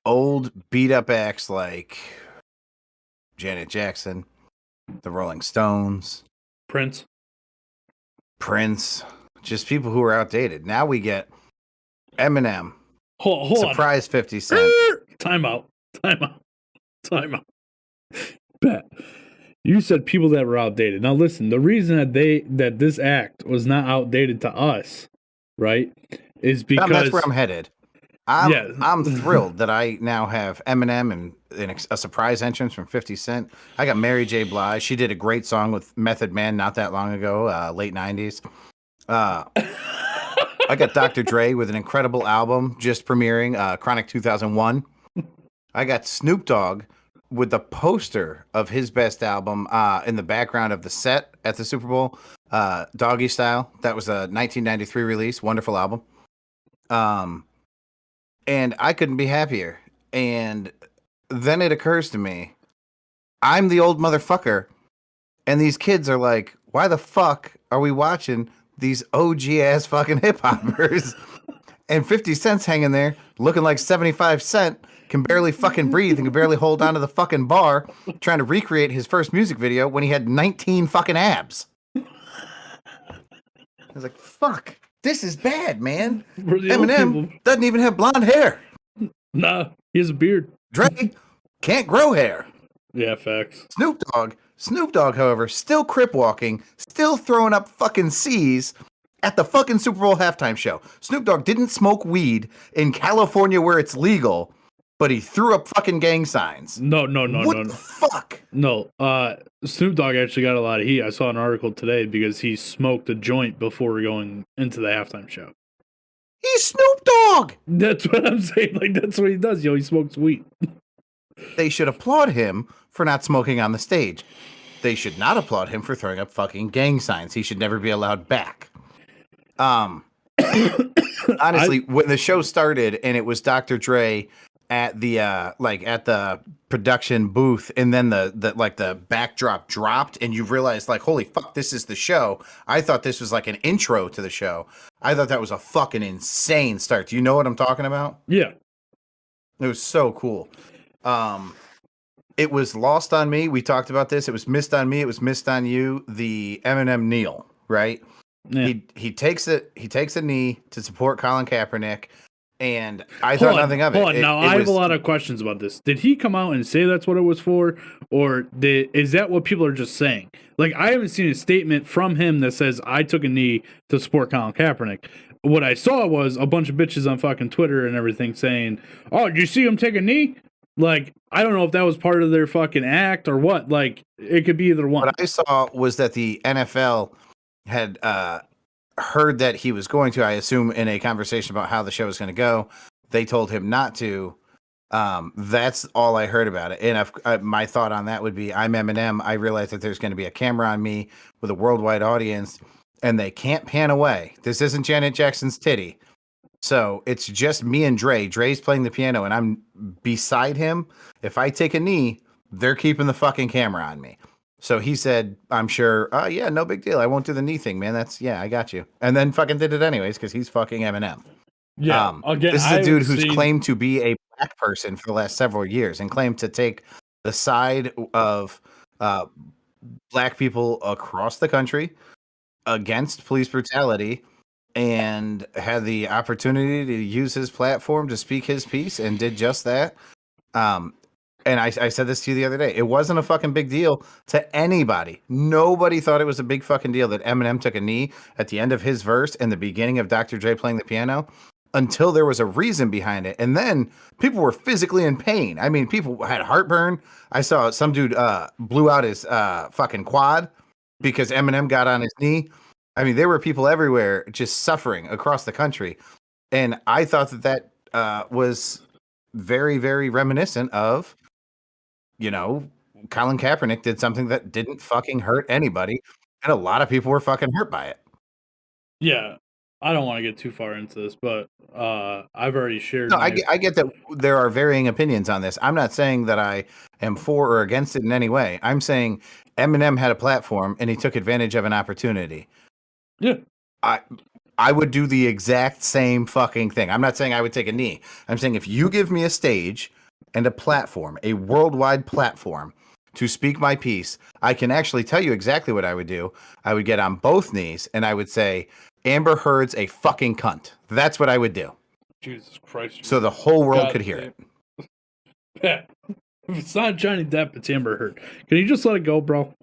old, beat-up acts like Janet Jackson, the Rolling Stones, Prince, just people who are outdated. Now we get Eminem, hold surprise on. 50 Cent. Time out. Pat, you said people that were outdated. Now listen, the reason that this act was not outdated to us, right, is because That's where I'm headed. I'm thrilled that I now have Eminem and a surprise entrance from 50 Cent. I got Mary J. Blige. She did a great song with Method Man not that long ago, late 90s. I got Dr. Dre with an incredible album just premiering, Chronic 2001. I got Snoop Dogg with the poster of his best album in the background of the set at the Super Bowl, Doggy Style. That was a 1993 release. Wonderful album. And I couldn't be happier. And then it occurs to me, I'm the old motherfucker. And these kids are like, why the fuck are we watching these OG ass fucking hip hoppers? And 50 Cent's hanging there looking like 75 Cent, can barely fucking breathe and can barely hold on to the fucking bar, trying to recreate his first music video when he had 19 fucking abs. I was like, fuck, this is bad, man. Eminem doesn't even have blonde hair. Nah, he has a beard. Dre can't grow hair. Yeah, facts. Snoop Dogg, however, still crip walking, still throwing up fucking C's at the fucking Super Bowl halftime show. Snoop Dogg didn't smoke weed in California where it's legal, but he threw up fucking gang signs. No. What the fuck? No, Snoop Dogg actually got a lot of heat. I saw an article today because he smoked a joint before going into the halftime show. He's Snoop Dogg! That's what I'm saying. Like, that's what he does. He smokes weed. They should applaud him for not smoking on the stage. They should not applaud him for throwing up fucking gang signs. He should never be allowed back. Honestly, when the show started and it was Dr. Dre at the at the production booth, and then the backdrop dropped and you realized, like, holy fuck, this is the show. I thought this was like an intro to the show. I thought that was a fucking insane start. Do you know what I'm talking about? Yeah. It was so cool. It was lost on me. We talked about this. It was missed on me. It was missed on you. The Eminem kneel, right? Yeah. He takes a knee to support Colin Kaepernick, and I thought nothing of it. Now, I have a lot of questions about this. Did he come out and say that's what it was for, or is that what people are just saying? Like, I haven't seen a statement from him that says, I took a knee to support Colin Kaepernick. What I saw was a bunch of bitches on fucking Twitter and everything saying, oh, did you see him take a knee? Like, I don't know if that was part of their fucking act or what. Like, it could be either one. What I saw was that the NFL had heard that he was going to, I assume, in a conversation about how the show was going to go. They told him not to. That's all I heard about it. And my thought on that would be, I'm Eminem. I realize that there's going to be a camera on me with a worldwide audience, and they can't pan away. This isn't Janet Jackson's titty. So it's just me and Dre. Dre's playing the piano, and I'm beside him. If I take a knee, they're keeping the fucking camera on me. So he said, I'm sure, yeah, no big deal. I won't do the knee thing, man. I got you. And then fucking did it anyways because he's fucking Eminem. Yeah. Again, this is I a dude haven't who's seen- claimed to be a black person for the last several years and claimed to take the side of black people across the country against police brutality, and had the opportunity to use his platform to speak his piece and did just that. And I said this to you the other day. It wasn't a fucking big deal to anybody. Nobody thought it was a big fucking deal that Eminem took a knee at the end of his verse and the beginning of Dr. Dre playing the piano until there was a reason behind it. And then people were physically in pain. I mean, people had heartburn. I saw some dude blew out his fucking quad because Eminem got on his knee. I mean, there were people everywhere just suffering across the country. And I thought that was very, very reminiscent of, Colin Kaepernick did something that didn't fucking hurt anybody. And a lot of people were fucking hurt by it. Yeah. I don't want to get too far into this, but I've already shared. No, I get that there are varying opinions on this. I'm not saying that I am for or against it in any way. I'm saying Eminem had a platform and he took advantage of an opportunity. Yeah. I would do the exact same fucking thing. I'm not saying I would take a knee. I'm saying if you give me a stage and a platform, a worldwide platform to speak my piece, I can actually tell you exactly what I would do. I would get on both knees and I would say, Amber Heard's a fucking cunt. That's what I would do. Jesus Christ. So the whole world could hear it. Yeah. If it's not Johnny Depp, it's Amber Heard. Can you just let it go, bro?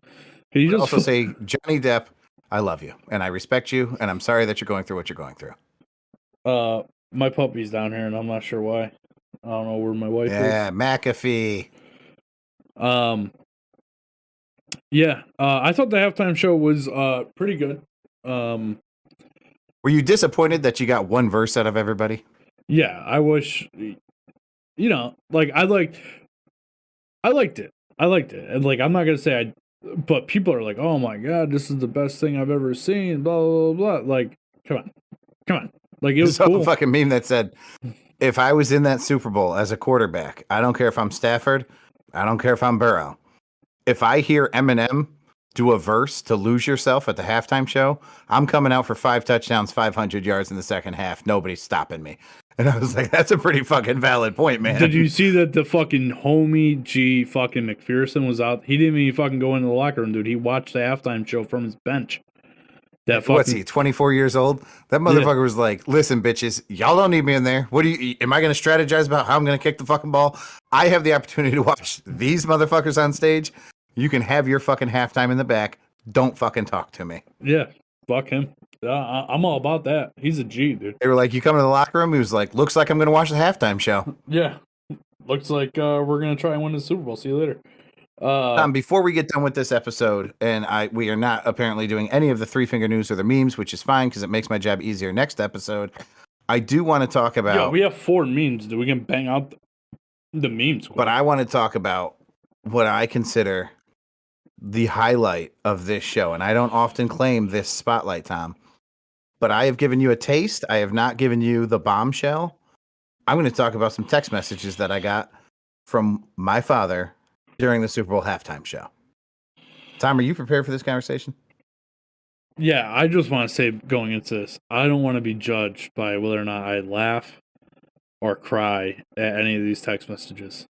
Can you just also say, Johnny Depp, I love you and I respect you and I'm sorry that you're going through what you're going through. My puppy's down here and I'm not sure why. I don't know where my wife is. Yeah, McAfee. Yeah, I thought the halftime show was pretty good. Were you disappointed that you got one verse out of everybody? Yeah, I wish, like I liked it. And like I'm not gonna say but people are like, oh my god, this is the best thing I've ever seen. Blah blah blah. Like, come on. Like it was There's cool. a fucking meme that said, if I was in that Super Bowl as a quarterback, I don't care if I'm Stafford, I don't care if I'm Burrow. If I hear Eminem do a verse to Lose Yourself at the halftime show, I'm coming out for 5 touchdowns, 500 yards in the second half. Nobody's stopping me. And I was like, that's a pretty fucking valid point, man. Did you see that the fucking homie G fucking McPherson was out? He didn't even fucking go into the locker room, dude. He watched the halftime show from his bench. That fucking, what's he, 24 years old? That motherfucker was like, listen, bitches, y'all don't need me in there. Am I going to strategize about how I'm going to kick the fucking ball? I have the opportunity to watch these motherfuckers on stage. You can have your fucking halftime in the back. Don't fucking talk to me. Yeah, fuck him. I'm all about that. He's a G, dude. They were like, you come to the locker room? He was like, looks like I'm going to watch the halftime show. Yeah. Looks like we're going to try and win the Super Bowl. See you later. Before we get done with this episode, and we are not apparently doing any of the 3-finger news or the memes, which is fine because it makes my job easier next episode. I do want to talk about... Yeah, we have 4 memes, dude. We can bang out the memes. But I want to talk about what I consider the highlight of this show. And I don't often claim this spotlight, Tom. But I have given you a taste. I have not given you the bombshell. I'm going to talk about some text messages that I got from my father during the Super Bowl halftime show. Tom, are you prepared for this conversation? Yeah, I just want to say going into this, I don't want to be judged by whether or not I laugh or cry at any of these text messages.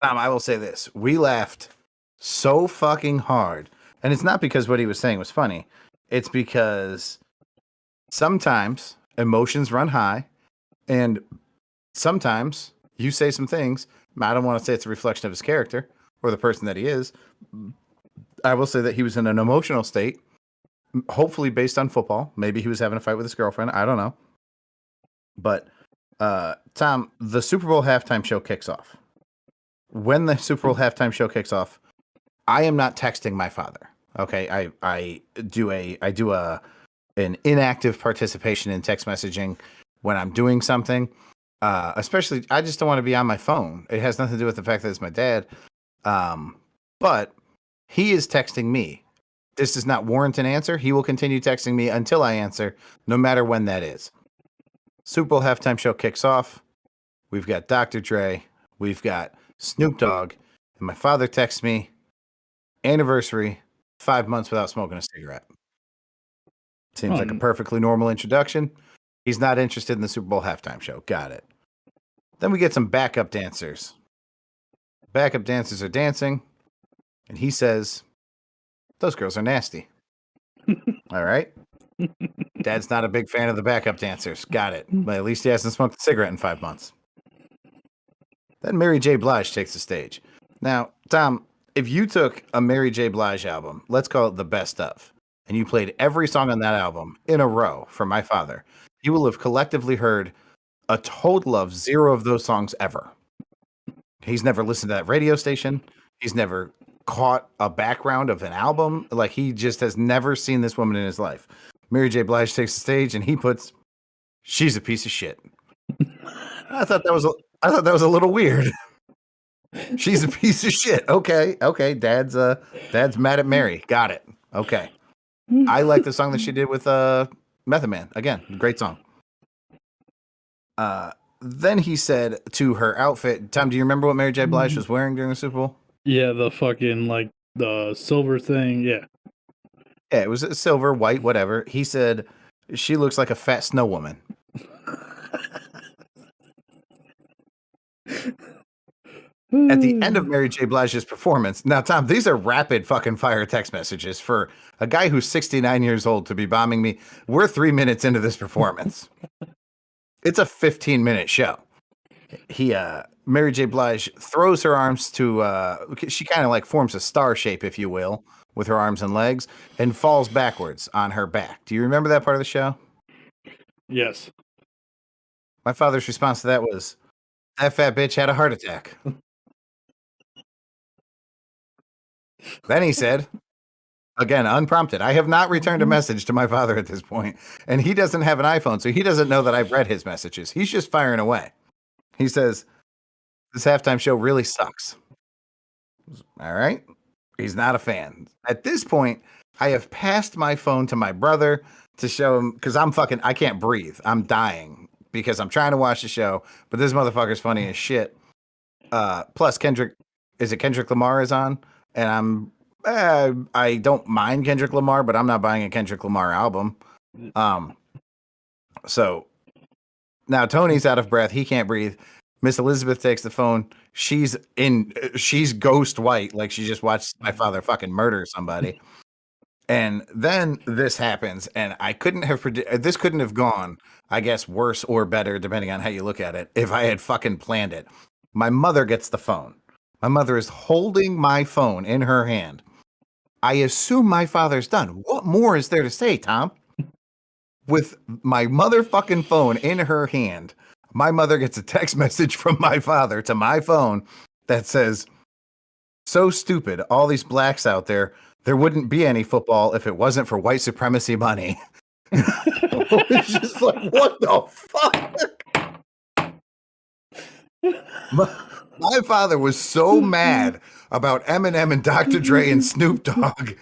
Tom, I will say this. We laughed so fucking hard. And it's not because what he was saying was funny. It's because sometimes emotions run high, and sometimes you say some things. I don't want to say it's a reflection of his character or the person that he is. I will say that he was in an emotional state, hopefully based on football. Maybe he was having a fight with his girlfriend. I don't know. But, Tom, the Super Bowl halftime show kicks off. When the Super Bowl halftime show kicks off, I am not texting my father. Okay, I do an inactive participation in text messaging when I'm doing something. Especially, I just don't want to be on my phone. It has nothing to do with the fact that it's my dad. But he is texting me. This does not warrant an answer. He will continue texting me until I answer, no matter when that is. Super Bowl halftime show kicks off. We've got Dr. Dre. We've got Snoop Dogg. And my father texts me, anniversary, 5 months without smoking a cigarette. Seems like a perfectly normal introduction. He's not interested in the Super Bowl halftime show. Got it. Then we get some backup dancers. Backup dancers are dancing, and he says, those girls are nasty. All right. Dad's not a big fan of the backup dancers. Got it. But at least he hasn't smoked a cigarette in 5 months. Then Mary J. Blige takes the stage. Now, Tom, if you took a Mary J. Blige album, let's call it the best of, and you played every song on that album in a row for my father, you will have collectively heard a total of 0 of those songs ever. He's never listened to that radio station. He's never caught a background of an album. Like, he just has never seen this woman in his life. Mary J. Blige takes the stage and he puts, she's a piece of shit. I thought that was a little weird. She's a piece of shit. Okay. Dad's mad at Mary. Got it. Okay. I like the song that she did with Method Man. Again, great song. Then he said to her outfit, Tom, do you remember what Mary J. Blige was wearing during the Super Bowl? Yeah, the fucking, like, the silver thing. Yeah. Yeah, it was a silver, white, whatever. He said, she looks like a fat snow woman. At the end of Mary J. Blige's performance, now, Tom, these are rapid fucking fire text messages for a guy who's 69 years old to be bombing me. We're 3 minutes into this performance. It's a 15-minute show. Mary J. Blige throws her arms to, she kind of like forms a star shape, if you will, with her arms and legs, and falls backwards on her back. Do you remember that part of the show? Yes. My father's response to that was, that fat bitch had a heart attack. Then he said, again, unprompted, I have not returned a message to my father at this point, and he doesn't have an iPhone, so he doesn't know that I've read his messages. He's just firing away. He says, this halftime show really sucks. All right. He's not a fan. At this point, I have passed my phone to my brother to show him, because I can't breathe. I'm dying because I'm trying to watch the show, but this motherfucker's funny as shit. Plus Kendrick Lamar is on, and I don't mind Kendrick Lamar, but I'm not buying a Kendrick Lamar album. So now Tony's out of breath. He can't breathe. Miss Elizabeth takes the phone. She's ghost white, like she just watched my father fucking murder somebody. And then this happens, and I couldn't have this couldn't have gone, I guess, worse or better, depending on how you look at it, if I had fucking planned it. My mother gets the phone. My mother is holding my phone in her hand. I assume my father's done. What more is there to say, Tom? With my motherfucking phone in her hand, my mother gets a text message from my father to my phone that says, so stupid, all these blacks out there, there wouldn't be any football if it wasn't for white supremacy money. It's just like, what the fuck? My father was so mad about Eminem and Dr. Dre and Snoop Dogg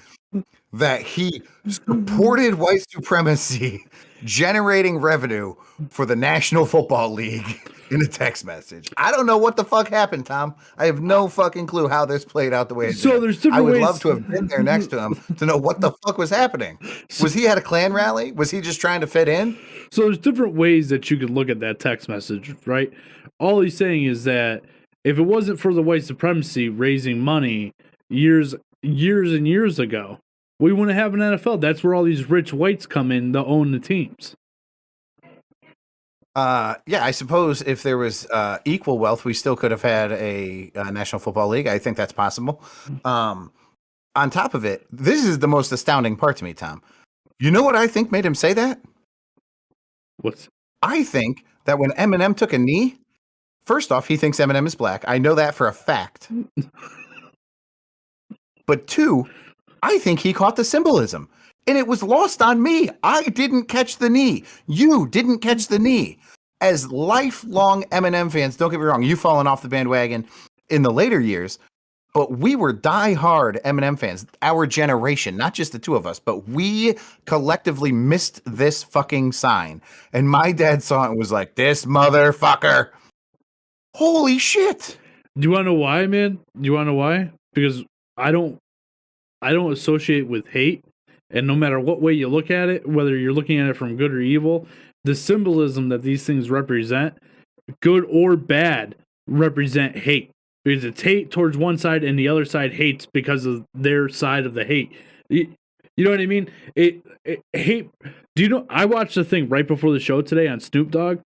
that he supported white supremacy, generating revenue for the National Football League in a text message. I don't know what the fuck happened, Tom. I have no fucking clue how this played out the way it So did. there's different I would ways. love to have been there next to him to know what the fuck was happening. Was he at a Klan rally? Was he just trying to fit in? So there's different ways that you could look at that text message, right? All he's saying is that if it wasn't for the white supremacy raising money years and years ago, we wouldn't have an NFL. That's where all these rich whites come in to own the teams. Yeah, I suppose if there was equal wealth, we still could have had a National Football League. I think that's possible. On top of it, this is the most astounding part to me, Tom. You know what I think made him say that? What's I think that when Eminem took a knee, first off, he thinks Eminem is black. I know that for a fact. But two, I think he caught the symbolism. And it was lost on me. I didn't catch the knee. You didn't catch the knee. As lifelong Eminem fans, don't get me wrong, you've fallen off the bandwagon in the later years, but we were diehard Eminem fans, our generation, not just the two of us, but we collectively missed this fucking sign. And my dad saw it and was like, this motherfucker. Holy shit. Do you want to know why, man? Do you want to know why? Because I don't associate with hate. And no matter what way you look at it, whether you're looking at it from good or evil, the symbolism that these things represent, good or bad, represent hate. Because it's hate towards one side and the other side hates because of their side of the hate. You know what I mean? Hate. Do you know? I watched the thing right before the show today on Snoop Dogg,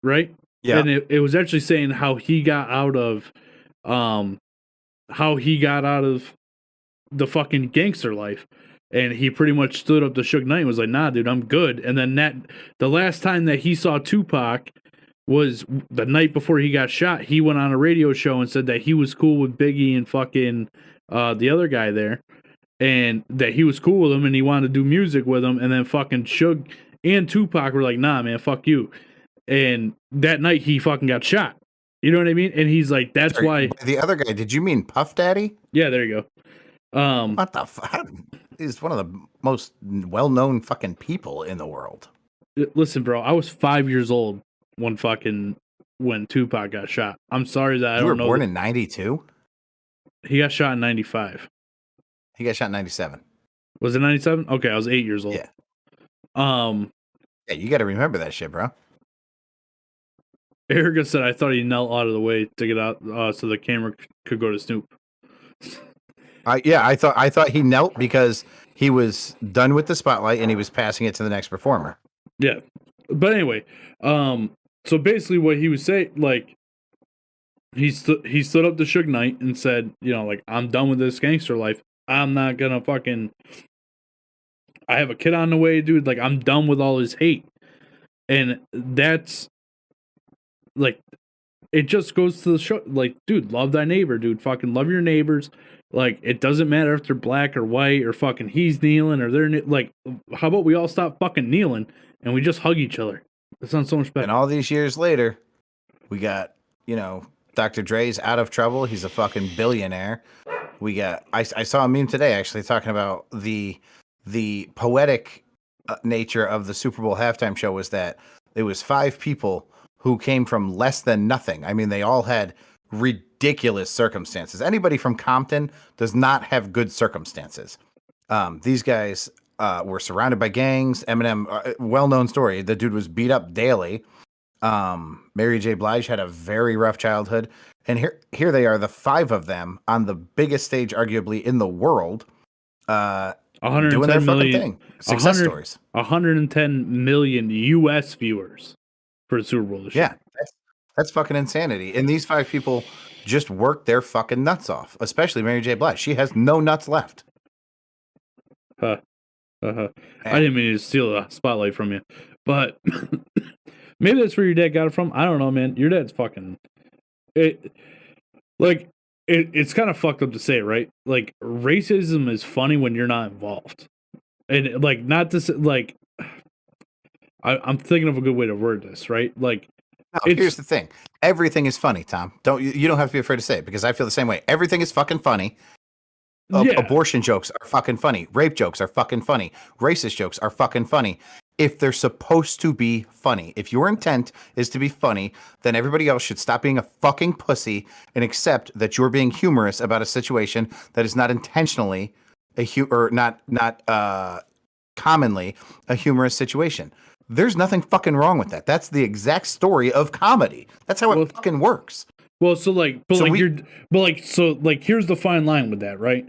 right? Yeah. And it was actually saying how he got out of the fucking gangster life. And he pretty much stood up to Suge Knight and was like, nah, dude, I'm good. And then the last time that he saw Tupac was the night before he got shot. He went on a radio show and said that he was cool with Biggie and fucking the other guy there. And that he was cool with him and he wanted to do music with him. And then fucking Suge and Tupac were like, nah, man, fuck you. And that night he fucking got shot. You know what I mean? And he's like, that's why. The other guy, did you mean Puff Daddy? Yeah, there you go. What the fuck? He's one of the most well-known fucking people in the world. Listen, bro, I was 5 years old when Tupac got shot. I'm sorry that I don't know. You were born in 92? He got shot in 95. He got shot in 97. Was it 97? Okay, I was 8 years old. Yeah. Yeah, you got to remember that shit, bro. Erica said I thought he knelt out of the way to get out so the camera could go to Snoop. I thought he knelt because he was done with the spotlight and he was passing it to the next performer. Yeah. But anyway, so basically what he was saying, like, he stood up to Suge Knight and said, you know, like, I'm done with this gangster life. I'm not gonna fucking, I have a kid on the way, dude. Like, I'm done with all his hate. And that's, like, it just goes to the show, like, dude, love thy neighbor, dude. Fucking love your neighbors. Like, it doesn't matter if they're black or white or fucking he's kneeling or they're like, how about we all stop fucking kneeling and we just hug each other? That sounds so much better. And all these years later, we got, you know, Dr. Dre's out of trouble. He's a fucking billionaire. We got, I saw a meme today actually talking about the poetic nature of the Super Bowl halftime show was that it was 5 people who came from less than nothing. I mean, they all had ridiculous circumstances. Anybody from Compton does not have good circumstances. These guys were surrounded by gangs. Eminem, well-known story. The dude was beat up daily. Mary J. Blige had a very rough childhood. And here they are, the 5 of them on the biggest stage, arguably in the world, doing their fucking thing. Success stories. 110 million U.S. viewers for the Super Bowl this year. Yeah, that's fucking insanity. And these 5 people just worked their fucking nuts off, especially Mary J. Blige. She has no nuts left. I didn't mean to steal a spotlight from you, but maybe that's where your dad got it from. I don't know, man. Your dad's fucking it's kind of fucked up to say it, right? Like, racism is funny when you're not involved, and like, not to say, like, I'm thinking of a good way to word this, right? Like, no, here's the thing: everything is funny, Tom. You don't have to be afraid to say it because I feel the same way. Everything is fucking funny. Abortion jokes are fucking funny. Rape jokes are fucking funny. Racist jokes are fucking funny. If they're supposed to be funny, if your intent is to be funny, then everybody else should stop being a fucking pussy and accept that you're being humorous about a situation that is not intentionally not commonly a humorous situation. There's nothing fucking wrong with that. That's the exact story of comedy. That's how it fucking works. Well, so like, here's the fine line with that, right?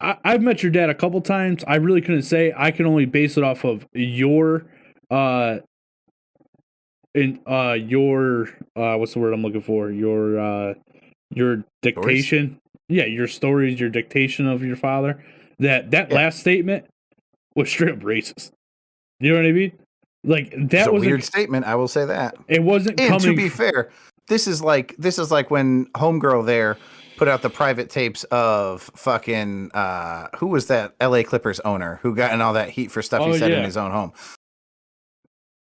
I've met your dad a couple times. I really couldn't say. I can only base it off of your what's the word I'm looking for? Your dictation. Stories? Yeah, your stories, your dictation of your father. That last statement was straight up racist. You know what I mean? Like, that was a weird statement. I will say that it wasn't. And to be fair, this is like when Homegirl there put out the private tapes of fucking who was that LA Clippers owner who got in all that heat for stuff he said in his own home.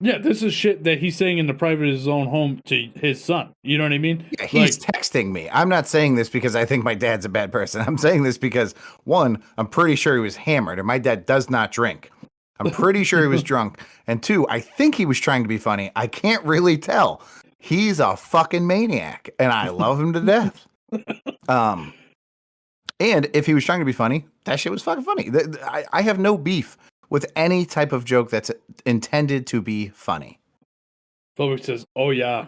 Yeah, this is shit that he's saying in the private of his own home to his son. You know what I mean? Yeah, he's texting me. I'm not saying this because I think my dad's a bad person. I'm saying this because, one, I'm pretty sure he was hammered, and my dad does not drink. I'm pretty sure he was drunk. And 2, I think he was trying to be funny. I can't really tell. He's a fucking maniac, and I love him to death. And if he was trying to be funny, that shit was fucking funny. I have no beef with any type of joke that's intended to be funny. Phobic says, "Oh yeah."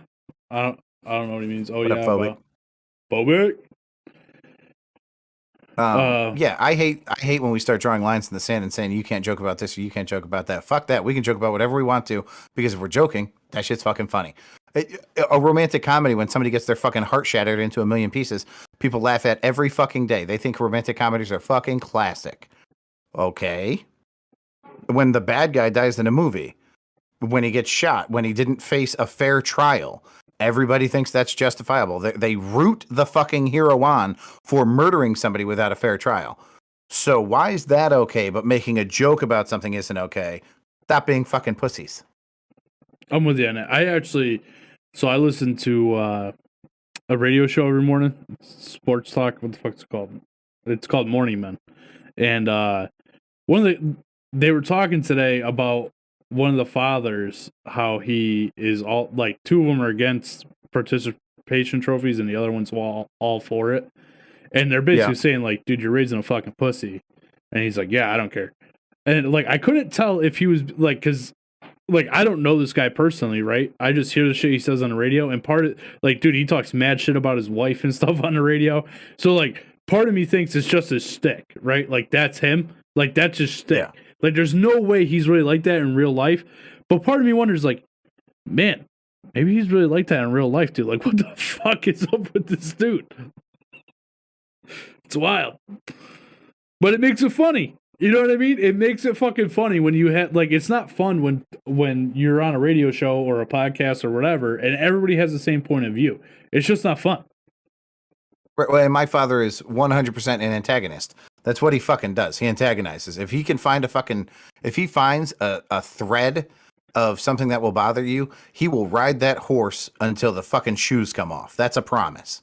I don't know what he means. Oh What yeah, up, Phobic? Phobic. Yeah, I hate when we start drawing lines in the sand and saying you can't joke about this or you can't joke about that. Fuck that. We can joke about whatever we want to, because if we're joking, that shit's fucking funny. A romantic comedy, when somebody gets their fucking heart shattered into a million pieces, people laugh at every fucking day. They think romantic comedies are fucking classic. Okay. When the bad guy dies in a movie, when he gets shot, when he didn't face a fair trial, everybody thinks that's justifiable. They root the fucking hero on for murdering somebody without a fair trial. So why is that okay, but making a joke about something isn't okay? Stop being fucking pussies. I'm with you on that. So I listen to a radio show every morning, sports talk. What the fuck's it called? It's called Morning Men. And they were talking today about one of the fathers, how he is all like, two of them are against participation trophies and the other one's all for it. And they're basically saying like, dude, you're raising a fucking pussy. And he's like, yeah, I don't care. And like, I couldn't tell if he was like, cause like, I don't know this guy personally, right? I just hear the shit he says on the radio, and part of like, dude, he talks mad shit about his wife and stuff on the radio. So like, part of me thinks it's just his stick, right? Like, that's him. Like, that's his stick. Yeah. Like, there's no way he's really like that in real life. But part of me wonders, like, man, maybe he's really like that in real life, dude. Like, what the fuck is up with this dude? It's wild. But it makes it funny. You know what I mean? It makes it fucking funny when you have, like, it's not fun when you're on a radio show or a podcast or whatever, and everybody has the same point of view. It's just not fun. Right, well, and my father is 100% an antagonist. That's what he fucking does. He antagonizes. If he can find if he finds a thread of something that will bother you, he will ride that horse until the fucking shoes come off. That's a promise.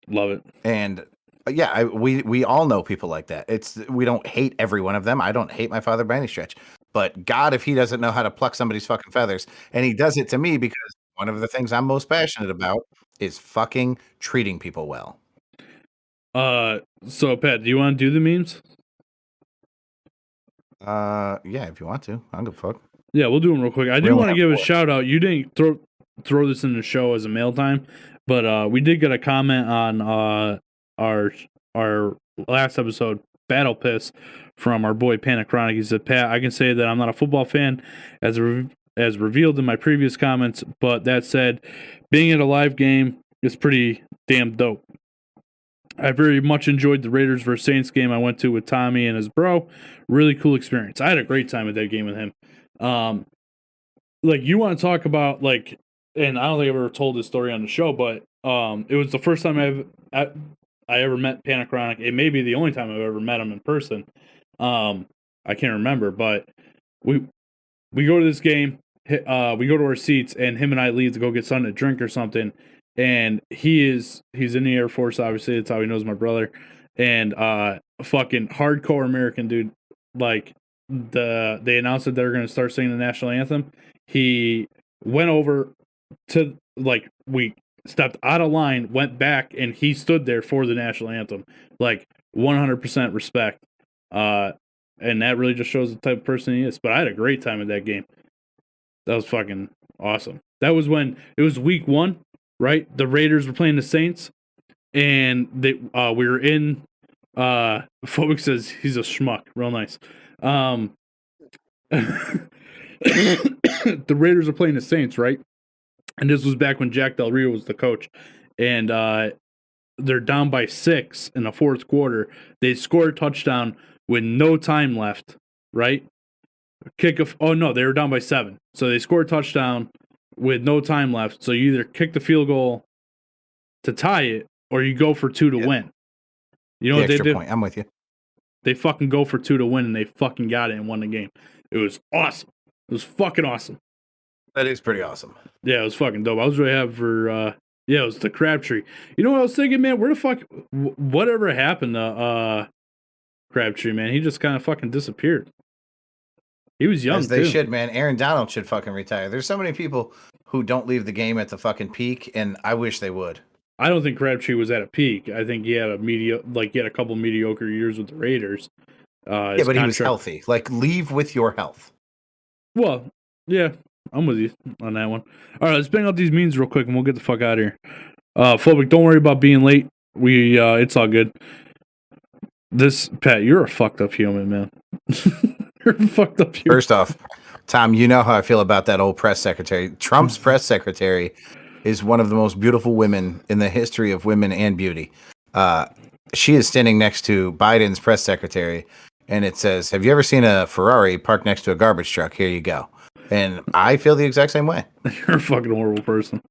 Love it. And yeah, we all know people like that. We don't hate every one of them. I don't hate my father by any stretch. But God, if he doesn't know how to pluck somebody's fucking feathers, and he does it to me, because one of the things I'm most passionate about is fucking treating people well. So Pat, do you want to do the memes? Yeah, if you want to. I don't give a fuck. Yeah, we'll do them real quick. I do want to give a shout out. You didn't throw this in the show as a mail time, but we did get a comment on our last episode, Battle Piss, from our boy Panic Chronic. He said, Pat, I can say that I'm not a football fan as revealed in my previous comments, but that said, being at a live game is pretty damn dope. I very much enjoyed the Raiders vs. Saints game I went to with Tommy and his bro. Really cool experience. I had a great time at that game with him. Like, you want to talk about, like, and I don't think I've ever told this story on the show, but it was the first time I ever met Panic Chronic. It may be the only time I've ever met him in person. I can't remember, but we go to this game. We go to our seats, and him and I leave to go get something to drink or something. And he's in the Air Force, obviously. That's how he knows my brother. And fucking hardcore American dude. Like, they announced that they're going to start singing the national anthem. He went over to, like, we stepped out of line, went back, and he stood there for the national anthem. Like, 100% respect. And that really just shows the type of person he is. But I had a great time at that game. That was fucking awesome. That was when it was week 1. Right, the Raiders were playing the Saints, and we were in. Phobic says he's a schmuck, real nice. The Raiders are playing the Saints, right? And this was back when Jack Del Rio was the coach, and they're down by 6 in the fourth quarter. They scored a touchdown with no time left, right? They were down by 7, so they scored a touchdown with no time left. So you either kick the field goal to tie it, or you go for 2 to win. You know what they did? Point. I'm with you. They fucking go for 2 to win, and they fucking got it and won the game. It was awesome. It was fucking awesome. That is pretty awesome. Yeah, it was fucking dope. I was really happy for, it was the Crabtree. You know what I was thinking, man? Where the fuck, whatever happened to Crabtree, man? He just kind of fucking disappeared. He was young, as they should, man. Aaron Donald should fucking retire. There's so many people who don't leave the game at the fucking peak, and I wish they would. I don't think Crabtree was at a peak. I think he had a couple mediocre years with the Raiders. Yeah, but he was healthy. Like, leave with your health. Well, yeah, I'm with you on that one. All right, let's bang out these memes real quick, and we'll get the fuck out of here. Phobic, don't worry about being late. It's all good. This Pat, you're a fucked up human, man. You're a fucked up human. First off, Tom, you know how I feel about that old press secretary. Trump's press secretary is one of the most beautiful women in the history of women and beauty. She is standing next to Biden's press secretary, and it says, "Have you ever seen a Ferrari parked next to a garbage truck? Here you go." And I feel the exact same way. You're a fucking horrible person.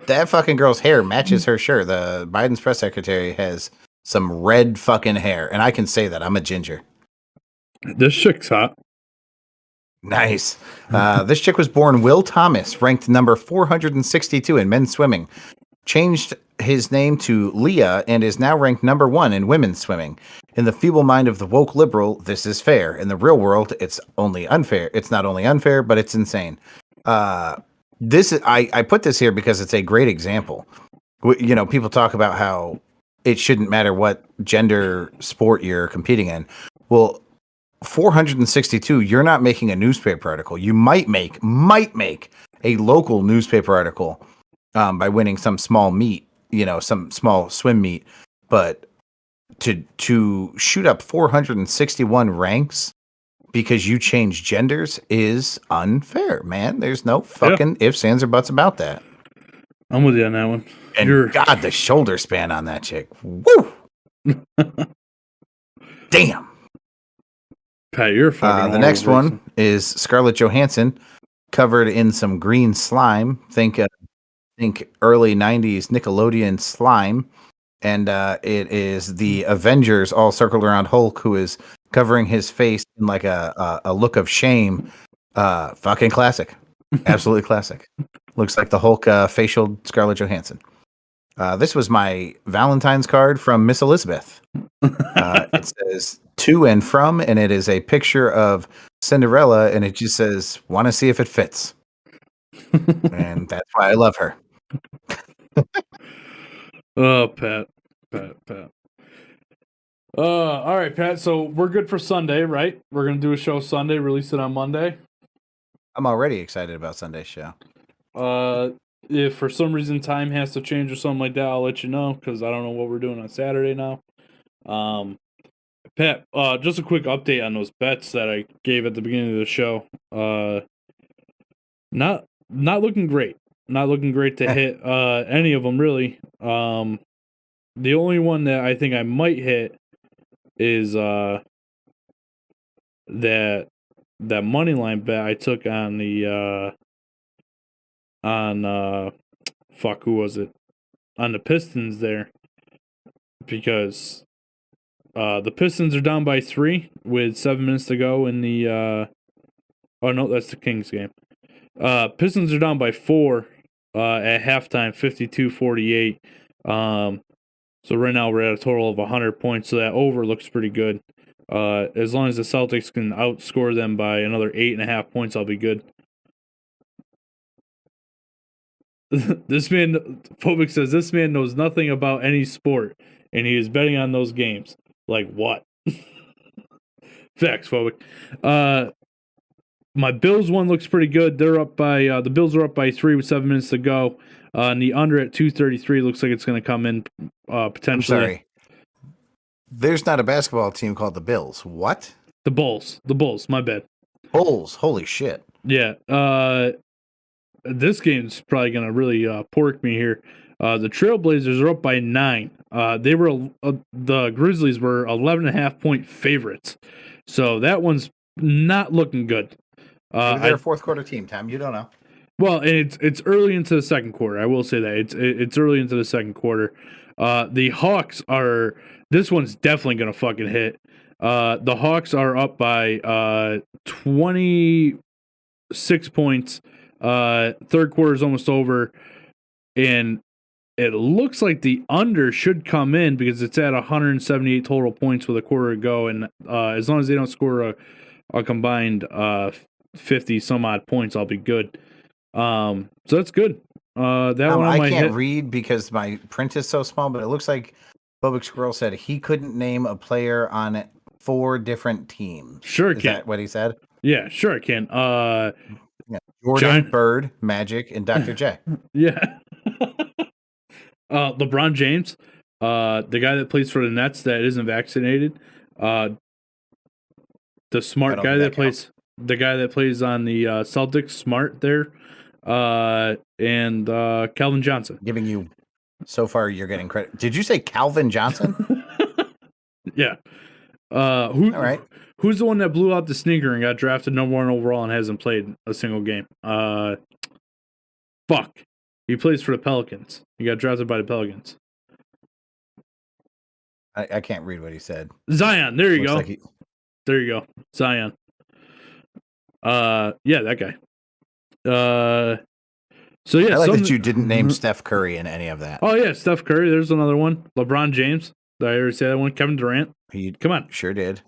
That fucking girl's hair matches her shirt. The Biden's press secretary has some red fucking hair, and I can say that. I'm a ginger. This chick's hot. Nice. This chick was born Will Thomas, ranked number 462 in men's swimming. Changed his name to Leah and is now ranked number 1 in women's swimming. In the feeble mind of the woke liberal, this is fair. In the real world, it's only unfair. It's not only unfair, but it's insane. I put this here because it's a great example. You know, people talk about how it shouldn't matter what gender sport you're competing in. Well, 462, you're not making a newspaper article. You might make a local newspaper article by winning some small meet, some small swim meet, but to shoot up 461 ranks because you change genders is unfair, man. There's no fucking ifs, ands, or buts about that. I'm with you on that one. And God, the shoulder span on that chick. Woo! Damn. Pat, you're fucking the next one is Scarlett Johansson covered in some green slime. Think early 90s Nickelodeon slime. And it is the Avengers all circled around Hulk, who is covering his face in like a look of shame. Fucking classic. Absolutely classic. Looks like the Hulk facial Scarlett Johansson. This was my Valentine's card from Miss Elizabeth. It says to and from, and it is a picture of Cinderella, and it just says, "Want to see if it fits." And that's why I love her. Oh, Pat. All right, Pat. So we're good for Sunday, right? We're gonna do a show Sunday, release it on Monday. I'm already excited about Sunday's show. If for some reason time has to change or something like that, I'll let you know because I don't know what we're doing on Saturday now. Pat, just a quick update on those bets that I gave at the beginning of the show. Not looking great. Not looking great to hit any of them really. The only one that I think I might hit is that money line bet I took on the who was it? On the Pistons there. Because the Pistons are down by 3 with 7 minutes to go in the oh no, that's the Kings game. Pistons are down by 4 at halftime, 52-48. So right now we're at a total of 100 points, so that over looks pretty good. As long as the Celtics can outscore them by another 8.5 points, I'll be good. This man, Phobic says, this man knows nothing about any sport, and he is betting on those games. Like what? Facts, Phobic. My Bills one looks pretty good. They're up by the Bills are up by 3 with 7 minutes to go. And the under at 233 looks like it's going to come in potentially. I'm sorry. There's not a basketball team called the Bills. What? The Bulls. My bad. Bulls. Holy shit. Yeah. This game's probably going to really pork me here. The Trailblazers are up by 9. The Grizzlies were 11.5 point favorites. So that one's not looking good. Maybe they're a fourth quarter team, Tom. You don't know. Well, and it's early into the second quarter. I will say that it's early into the second quarter. The Hawks are. This one's definitely gonna fucking hit. The Hawks are up by 26 points. Third quarter is almost over, and it looks like the under should come in because it's at 178 total points with a quarter to go, and as long as they don't score a combined 50 some odd points, I'll be good. So that's good. That one on I my can't head. read because my print is so small, but it looks like Phobic Squirrel said he couldn't name a player on 4 different teams. Sure Is can. that what he said? Yeah, sure I can. Yeah. Jordan, Bird, Magic, and Dr. J. Yeah. LeBron James, the guy that plays for the Nets that isn't vaccinated, the smart guy that plays, the guy that plays on the Celtics, smart there, and Calvin Johnson. Giving you, so far you're getting credit. Did you say Calvin Johnson? Yeah. All right. Who's the one that blew out the sneaker and got drafted #1 overall and hasn't played a single game? Fuck. He plays for the Pelicans. He got drafted by the Pelicans. I can't read what he said. Zion. There you Looks go. There you go. Zion. Yeah, that guy. So yeah, I like that you didn't name Steph Curry in any of that. Oh yeah, Steph Curry. There's another one. LeBron James. Did I already say that one? Kevin Durant. Come on. Sure did.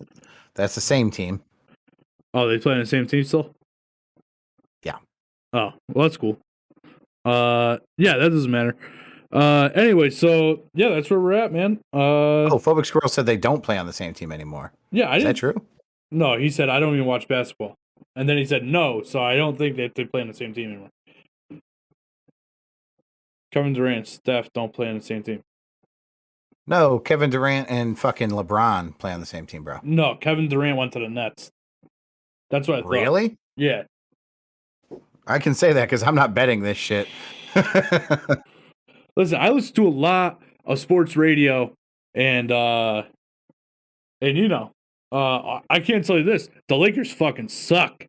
That's the same team. Oh, they play on the same team still? Yeah. Oh, well, that's cool. Yeah, that doesn't matter. Anyway, so yeah, that's where we're at, man. Phobic Squirrel said they don't play on the same team anymore. Yeah, Is that true? No, he said I don't even watch basketball, and then he said no, so I don't think that they play on the same team anymore. Kevin Durant, Steph don't play on the same team. No, Kevin Durant and fucking LeBron play on the same team, bro. No, Kevin Durant went to the Nets. That's what I thought. Really? Yeah. I can say that because I'm not betting this shit. Listen, I listen to a lot of sports radio, and you know, I can't tell you this: the Lakers fucking suck,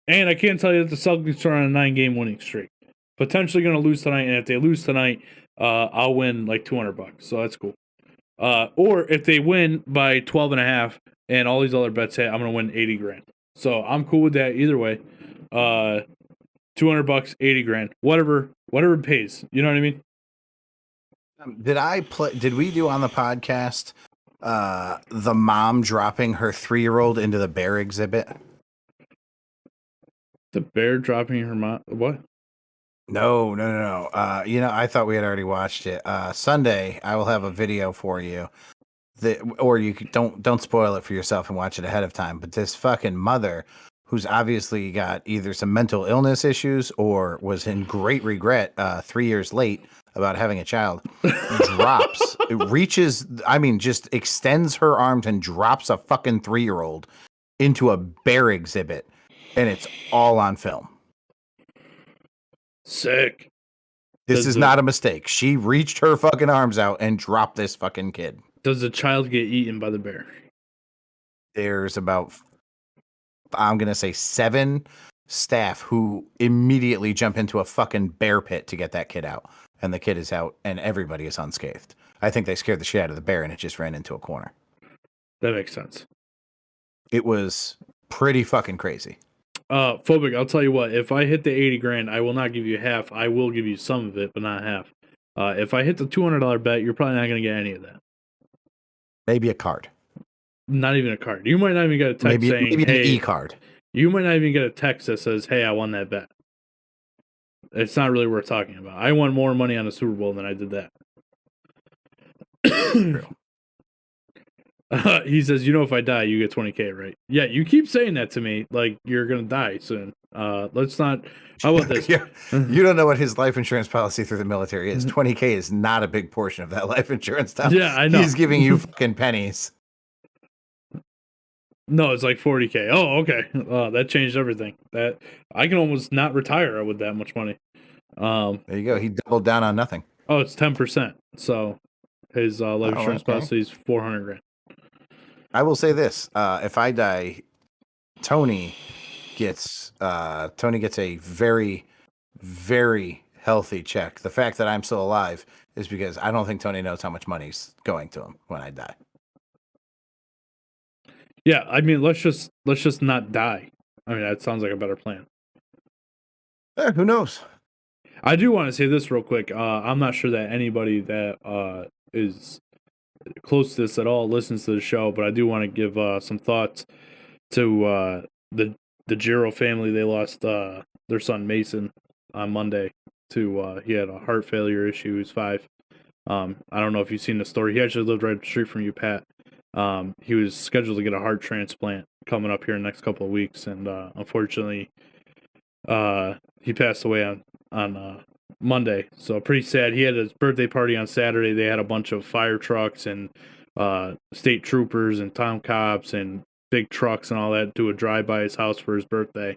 and I can't tell you that the Celtics are on a 9-game winning streak, potentially going to lose tonight. And if they lose tonight, I'll win like $200, so that's cool. Or if they win by 12.5 and all these other bets hit, I'm going to win $80,000. So I'm cool with that either way. $200, $80,000, whatever it pays. You know what I mean? Did we do on the podcast the mom dropping her 3-year-old into the bear exhibit? The bear dropping her mom? What? No. I thought we had already watched it. Sunday, I will have a video for you. Or you don't spoil it for yourself and watch it ahead of time. But this fucking mother, who's obviously got either some mental illness issues or was in great regret 3 years late about having a child, just extends her arms and drops a fucking 3-year-old into a bear exhibit, and it's all on film. Sick. This is not a mistake. She reached her fucking arms out and dropped this fucking kid. Does the child get eaten by the bear? There's about, I'm going to say 7 staff who immediately jump into a fucking bear pit to get that kid out. And the kid is out and everybody is unscathed. I think they scared the shit out of the bear and it just ran into a corner. That makes sense. It was pretty fucking crazy. Phobic, I'll tell you what, if I hit the $80,000, I will not give you half. I will give you some of it, but not half. If I hit the $200 bet, you're probably not going to get any of that. Maybe a card. Not even a card. You might not even get a text saying, maybe hey, an e-card. You might not even get a text that says, hey, I won that bet. It's not really worth talking about. I won more money on the Super Bowl than I did that. True. He says, if I die, you get $20,000, right? Yeah, you keep saying that to me like you're going to die soon. Let's not. How about this? Yeah. You don't know what his life insurance policy through the military is. $20,000 is not a big portion of that life insurance stuff. Yeah, I know. He's giving you fucking pennies. No, it's like $40,000. Oh, okay. That changed everything. That I can almost not retire with that much money. There you go. He doubled down on nothing. Oh, it's 10%. So his life insurance policy is $400,000. I will say this: if I die, Tony gets a very, very healthy check. The fact that I'm still alive is because I don't think Tony knows how much money's going to him when I die. Yeah, I mean, let's just not die. I mean, that sounds like a better plan. Who knows? I do want to say this real quick. I'm not sure that anybody that is close to this at all listens to the show, but I do want to give some thoughts to the Giro family. They lost their son Mason on Monday. to he had a heart failure issue. He was 5. I don't know if you've seen the story. He actually lived right up the street from you, Pat. He was scheduled to get a heart transplant coming up here in the next couple of weeks, and unfortunately, he passed away on Monday. So pretty sad. He had his birthday party on Saturday. They had a bunch of fire trucks and state troopers and town cops and big trucks and all that do a drive by his house for his birthday.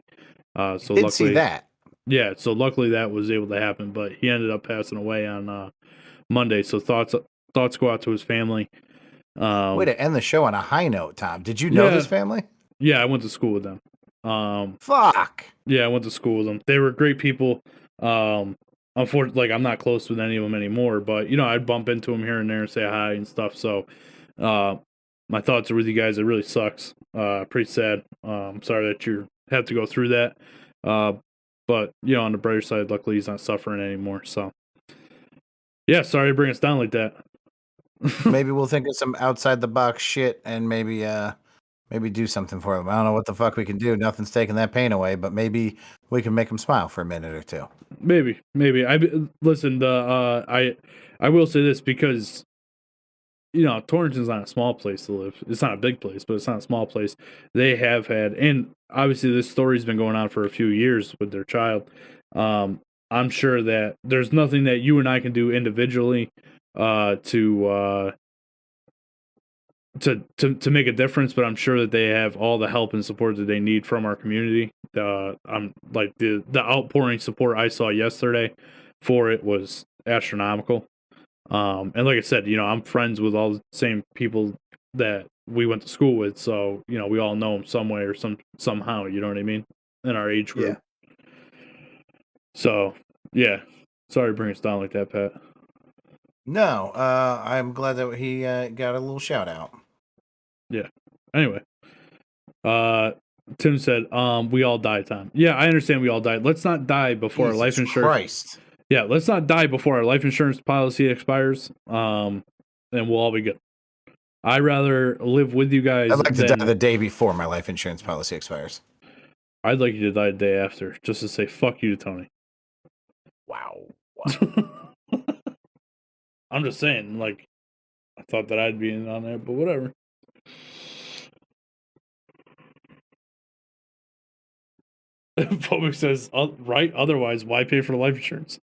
So Did luckily, see that. yeah. So luckily that was able to happen, but he ended up passing away on Monday. So thoughts go out to his family. Way to end the show on a high note, Tom. Did you know this family? Yeah, I went to school with them. Fuck. Yeah, I went to school with them. They were great people. Unfortunately, like I'm not close with any of them anymore, but I'd bump into them here and there and say hi and stuff. So, my thoughts are with you guys. It really sucks. Pretty sad. I'm sorry that you have to go through that. But on the brighter side, luckily he's not suffering anymore. So, yeah, sorry to bring us down like that. Maybe we'll think of some outside the box shit and maybe do something for them. I don't know what the fuck we can do. Nothing's taking that pain away, but maybe we can make them smile for a minute or two. Maybe. Listen. I will say this because Torrington's not a small place to live. It's not a big place, but it's not a small place. They have had, and obviously this story's been going on for a few years with their child. I'm sure that there's nothing that you and I can do individually to make a difference, but I'm sure that they have all the help and support that they need from our community. I'm like the outpouring support I saw yesterday for it was astronomical. And like I said, I'm friends with all the same people that we went to school with, so we all know them some way or somehow. You know what I mean? In our age group. Yeah. So yeah, sorry to bring us down like that, Pat. No, I'm glad that he got a little shout out. Yeah. Anyway, Tim said, "We all die, Tom." Yeah, I understand. We all die. Let's not die before our life insurance. Christ. Yeah, let's not die before our life insurance policy expires. And we'll all be good. I'd rather live with you guys. I'd like to die the day before my life insurance policy expires. I'd like you to die the day after, just to say fuck you to Tony. Wow. I'm just saying, like, I thought that I'd be in on that, but whatever. Public says, right? Otherwise, why pay for the life insurance?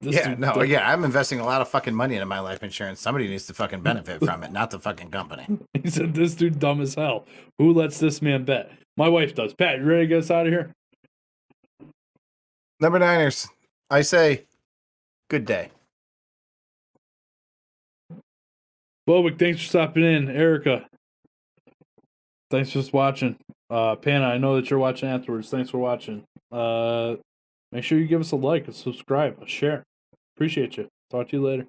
I'm investing a lot of fucking money into my life insurance. Somebody needs to fucking benefit from it, not the fucking company. He said, this dude dumb as hell. Who lets this man bet? My wife does. Pat, you ready to get us out of here? Number 9ers, I say, good day. Bobic, thanks for stopping in. Erica, thanks for watching. Panna, I know that you're watching afterwards. Thanks for watching. Make sure you give us a like, a subscribe, a share. Appreciate you. Talk to you later.